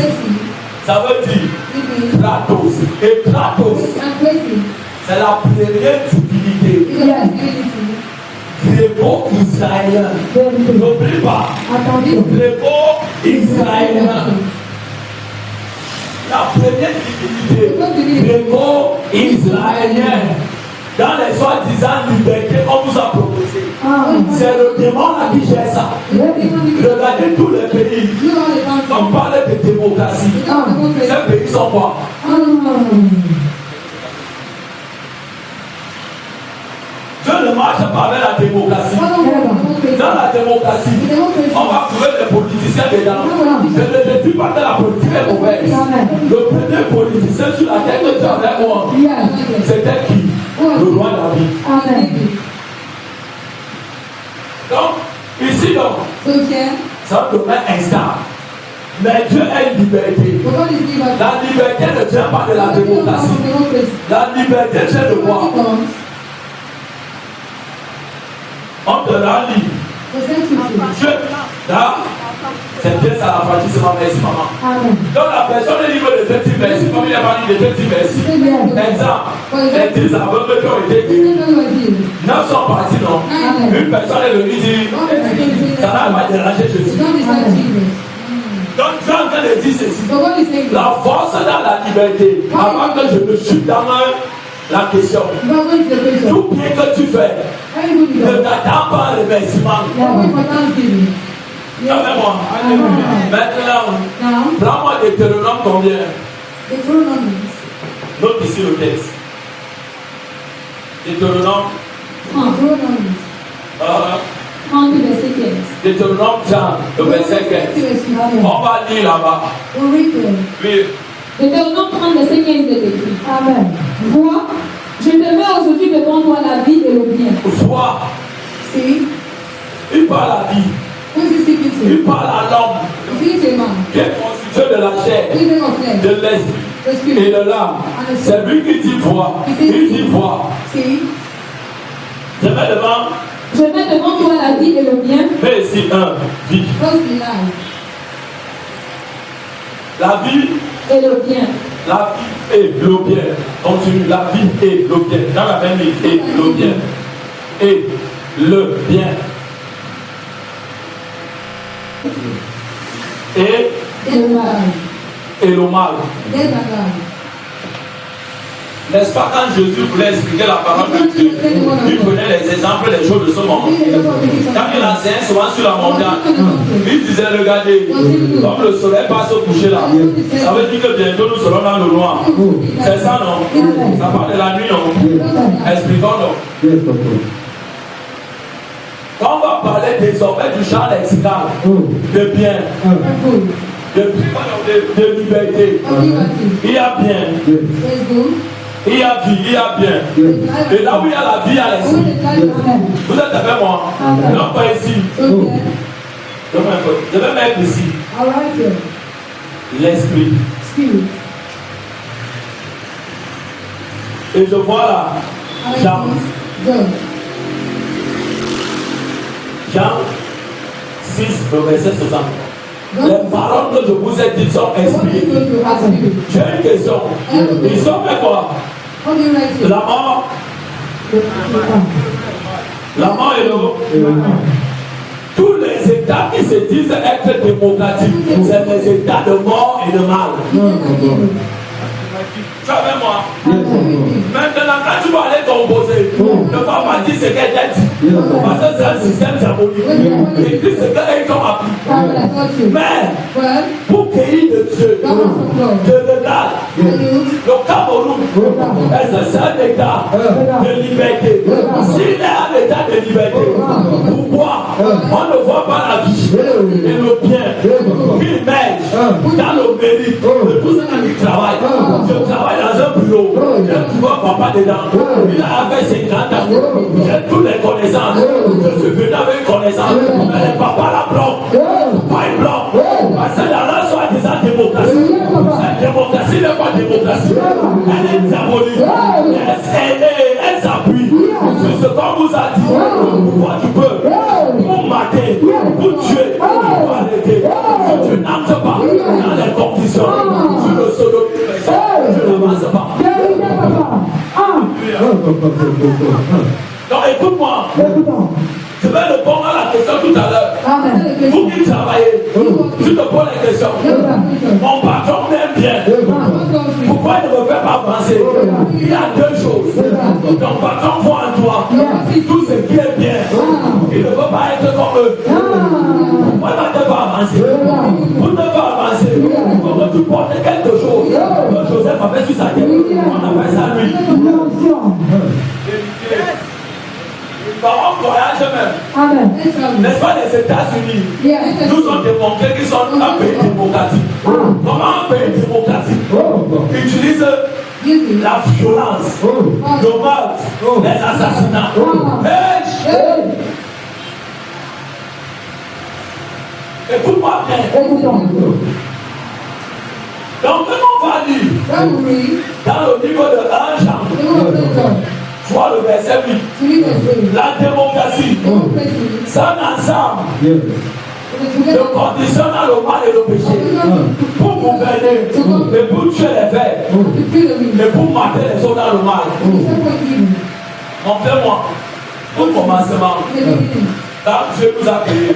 [SPEAKER 1] ça veut dire Kratos. Et Kratos, c'est la première divinité. Gréco-israélien. N'oublie pas. Gréco-israélien. La première divinité. Gréco-israélien. Dans les soi-disant liberté qu'on vous a proposé. C'est le démon là qui gère ça. Regardez tous les pays. On parle de démocratie. Ces pays sont quoi? Dieu ne marche pas avec la démocratie. Dans la démocratie, on va trouver des politiciens dedans. Je ne dis pas que la politique est mauvaise. Le premier politicien sur la terre que tu avais moi, c'était qui? Le roi David. Donc, ici donc, c'est un domaine instable. Mais Dieu a une liberté. La liberté ne tient pas de la démocratie. La liberté tient de quoi? On te rend libre. Dieu, là, c'est bien ça la partie, c'est ma merci maman. Donc la personne est libre de te dire merci, comme il a pas dit de te dire merci. Exemple, les 10 aveugles qui ont été guéris, 9 sont partis, non? Une personne est venue dire, ça n'a pas dérangé Jésus. Donc Dieu est en train de dire ceci. La force dans la liberté, avant que je me chute dans la question. Tout bien que tu fais, ne t'attends pas à remerciement. Avec moi. Maintenant, prends-moi Deutéronome combien? Note ici le texte. Deutéronome.
[SPEAKER 2] 30 verset 15.
[SPEAKER 1] Deutéronome 30, le verset 15. On va lire là-bas. Oui.
[SPEAKER 2] Deutéronome 30 verset 15 de l'écrit. Amen. Vois, je te mets aujourd'hui devant toi la vie et le bien.
[SPEAKER 1] Vois. Il parle à vie. Il parle à l'homme qui est constitué de la chair, de l'esprit et de l'âme. C'est lui qui dit vois. Il dit vois. Je mets
[SPEAKER 2] devant toi la vie et le bien.
[SPEAKER 1] Mais ici, vie. La vie
[SPEAKER 2] et le bien.
[SPEAKER 1] La vie et le bien. Continue. La vie et le bien. Dans la même ligne. Et le bien. Et le bien. Et le mal. N'est-ce pas quand Jésus voulait expliquer la parole de Dieu, il prenait les exemples des choses de ce monde. Quand il enseignait souvent sur la montagne, il disait regardez, comme le soleil passe au coucher là, ça veut dire que bientôt nous serons dans le noir. C'est ça non? Ça parle de la nuit non? Expliquons-nous. Quand on va parler désormais du champ lexical, de bien, de liberté, il y a bien, il y a vie, il y a bien. Et là où il y a la vie, il y a l'esprit. Vous êtes avec moi? Non, pas ici. Je vais mettre ici. L'esprit. Et je vois là, Jean 6, le verset 60. Les paroles que je vous ai dites sont inspirées. J'ai une question. Ils sont fait quoi? La mort. La mort et le. Tous les états qui se disent être démocratiques, c'est les états de mort et de mal. Tu es avec moi? Maintenant, quand tu vas aller opposé. Ne va pas dire ce qu'elle a dit. Parce que c'est un système diabolique. Et puis ce qu'elle ont appris. Mais pour cueillir de Dieu, de l'État, le Cameroun, c'est un état de liberté. S'il est un état de liberté, pourquoi on ne voit pas la vie et le bien qu'il mène dans le mérite de tous ceux qui travaillent? Je travaille dans un bureau, je ne vois papa dedans. Il a fait 50 ans, j'ai toutes les connaissances. Je suis venu avec connaissance, mais les papas la bloquent. Pas ils bloquent. Parce que dans la soi-disant démocratie, cette démocratie n'est pas démocratie. Elle est diabolique. Elle s'appuie sur ce qu'on vous a dit, le pouvoir du peuple, pour mater, pour tuer, pour arrêter. Si tu n'entres pas dans les conditions, tu ne sodomises personne, tu n'avances pas. Donc écoute-moi, je vais répondre à la question tout à l'heure. Vous qui travaillez, je te pose la question. Mon patron m'aime bien. Pourquoi il ne me fait pas avancer? Il y a deux choses. Ton patron voit en toi tout ce qui est bien. Il ne veut pas être comme eux. Pourquoi il ne te pas avancer? Pour ne pas avancer, il faut que tu portes quelque chose que Joseph avait sur sa tête. On appelle ça lui. Par un voyage même. N'est-ce pas, les États-Unis nous ont démontré qu'ils sont un pays démocratique. Comment un pays démocratique utilise la violence, le meurtre, les assassinats. Écoute-moi bien. Donc, on va lire dans le niveau de 1 Jean. Vois le verset 8. La démocratie, c'est un ensemble de conditions dans le mal et le péché pour gouverner et pour tuer les verts et pour mater les autres dans le mal. Montrez-moi, au commencement, quand Dieu nous a créés,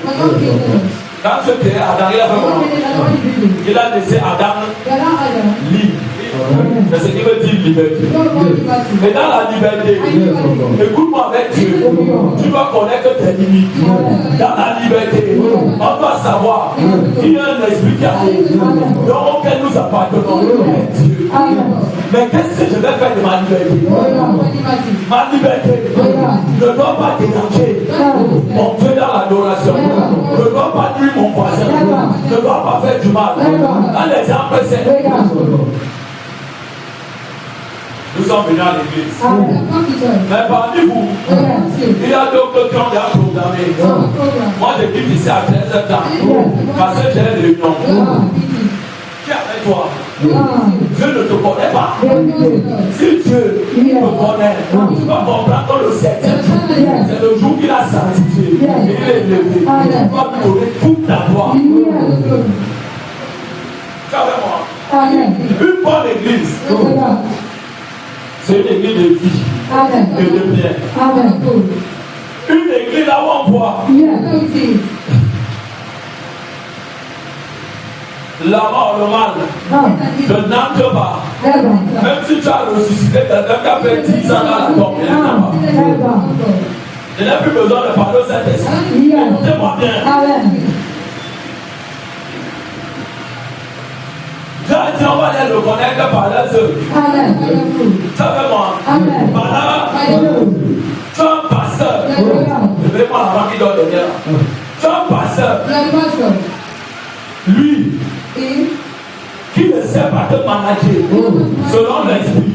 [SPEAKER 1] quand Dieu créé Adam, il a laissé Adam libre. C'est ce qui veut dire liberté. Et dans la liberté, écoute-moi avec Dieu, tu dois connaître tes limites. Dans la liberté, on doit savoir qu'il y a un esprit qui arrive, auquel nous appartenons, Dieu. Mais qu'est-ce que je vais faire de ma liberté? Ma liberté ne doit pas déranger mon Dieu dans l'adoration, ne doit pas nuire mon voisin, ne doit pas faire du mal. Un exemple, c'est nous sommes venus à l'église. Mais parmi vous, il y a d'autres qui ont déjà programmé. Moi, je quitte ici à 13h parce que j'ai une réunion. Qui est avec toi? Dieu ne te connaît pas. Si Dieu te connaît, tu vas comprendre que le 7e jour, c'est le jour qu'il a sanctifié. Et il est élevé. Tu vas lui donner toute ta gloire. Tu es avec moi? Une bonne église. C'est une église de vie et de bien. Une église là où on voit la mort, le mal, ne n'entre pas. Même si tu as ressuscité quelqu'un qui a fait 10 ans dans la tombe, il n'entre pas. Je n'ai plus besoin de parler au Saint-Esprit. Écoutez-moi bien. Dieu a dit on va aller le connaître par leurs œuvres. Savez-moi, par là, tu es un pasteur. Levez-moi la main qui doit derrière. Tu es un pasteur. Lui, qui ne sait pas te manager selon l'esprit.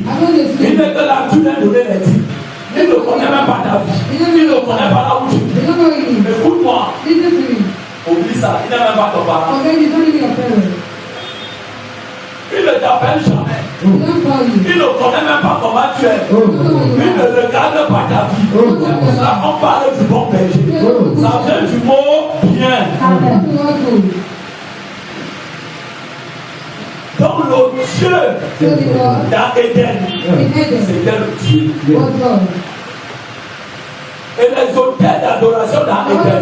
[SPEAKER 1] Il n'est que là, tu viens donner les titres. Il ne connaît même pas ta vie. Il ne connaît pas là où tu es. Écoute-moi. Oublie ça. Il n'est même pas ton parent. Il ne t'appelle jamais. Il ne connaît même pas comment tu es. Il ne regarde pas ta vie. C'est pour ça qu'on parle du bon berger. Ça vient du mot bien. Donc le Dieu dans Éden, c'était le Dieu. Et les autels d'adoration dans Éden,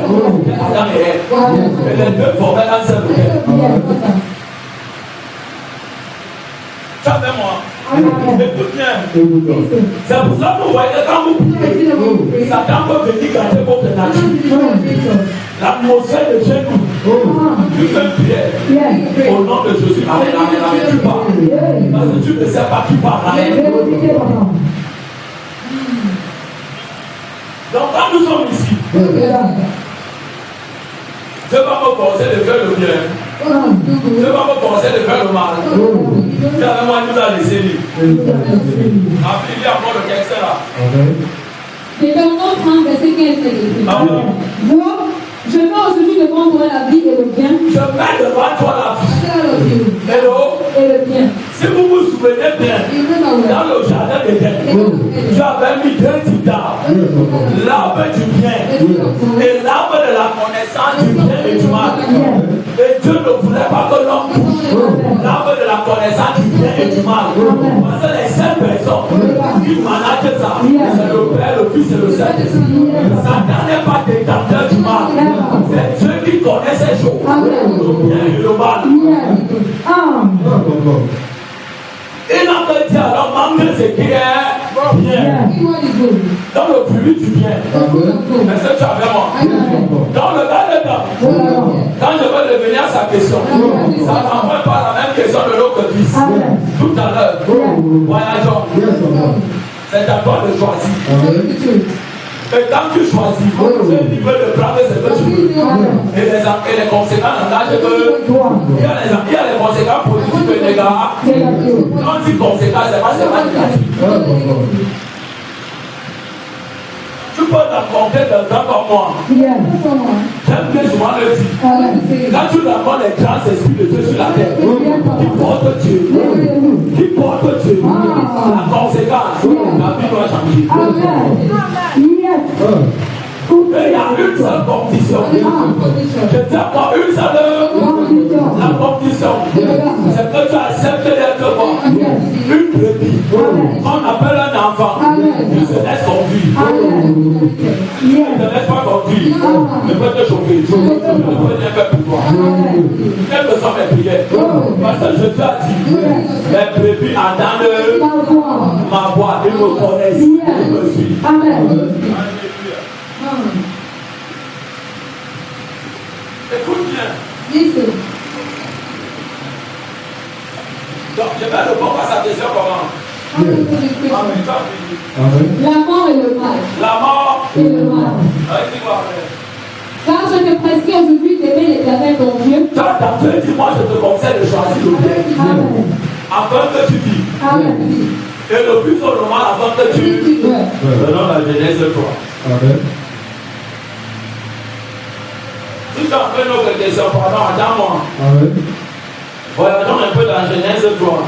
[SPEAKER 1] Adam et Ève. Et les deux formaient un seul autel. Tu as fait moi. Écoute bien. C'est pour ça que vous voyez quand vous priez, Satan peut venir gâter votre nature. L'atmosphère de chez nous. Tu peux prier au nom de Jésus. Amen, amen, amen. Tu parles. Parce que tu ne sais pas qui parle. Amen. Donc quand nous sommes ici, je ne vais pas me forcer de faire le bien. Je ne vais pas me forcer de faire le mal. Tu avais moi, nous a laissé lui. Après, il y a encore le texte là.
[SPEAKER 2] Deutéronome 30, verset 15. Vois, je mets aujourd'hui devant toi la vie et le bien.
[SPEAKER 1] Je mets devant toi la vie et le bien. Si vous vous souvenez bien, dans le jardin d'Éden, tu avais mis deux types d'arbres. L'arbre du bien et l'arbre de la connaissance du bien et du mal. Et Dieu ne voulait pas que l'homme touche l'arbre de la connaissance du bien et du mal. Parce que les 5 personnes qui managent ça, c'est le Père, le Fils et le Saint-Esprit. Satan n'est pas détenteur du mal. C'est Dieu qui connaît ces choses. Le bien et le mal. Il n'a pas dit alors manque ce qui est bien. Dans le fruit du bien. Mais c'est tu avais moi. Dans le bas de temps, quand je veux revenir à sa question, ça n'envoie pas la même question de l'autre fils. Tout à l'heure, voyageons. C'est à toi de choisir. Et quand tu choisis, tu peux le prendre ce que tu veux. Et les conséquences n'engagent que. Il y a les conséquences positives et négatives. Quand on dit conséquences, c'est pas négatif. Tu peux rencontrer quelqu'un comme moi. J'aime bien souvent le dire. Quand tu rencontres les grands esprits de Dieu sur la terre, qui portent Dieu, la conséquence, la vie doit changer. Il y a une seule condition. Je dis encore une seule la condition. C'est que tu acceptes d'être mort. Une brebis. On appelle un enfant. Il se laisse conduire. Il ne te laisse pas conduire. Ne peut te choquer. Je ne peux rien faire pour toi. Quelles que soient mes prières. Parce que Jésus a dit les brebis attendent ma voix. Ils me connaissent. Ils me suivent. Écoute bien. Donc, je vais répondre à sa question comment?
[SPEAKER 2] La mort et le mal.
[SPEAKER 1] La mort
[SPEAKER 2] et le mal. Car je te prescris aujourd'hui d'aimer l'Éternel ton Dieu.
[SPEAKER 1] Toi, Dieu dit, moi je te conseille de choisir le bien. Afin que tu vis. Et le plus au moment avant que tu donnons la Genèse 3. Si tu as fait une autre question, pardon, attends-moi. Voyons un peu dans Genèse 3.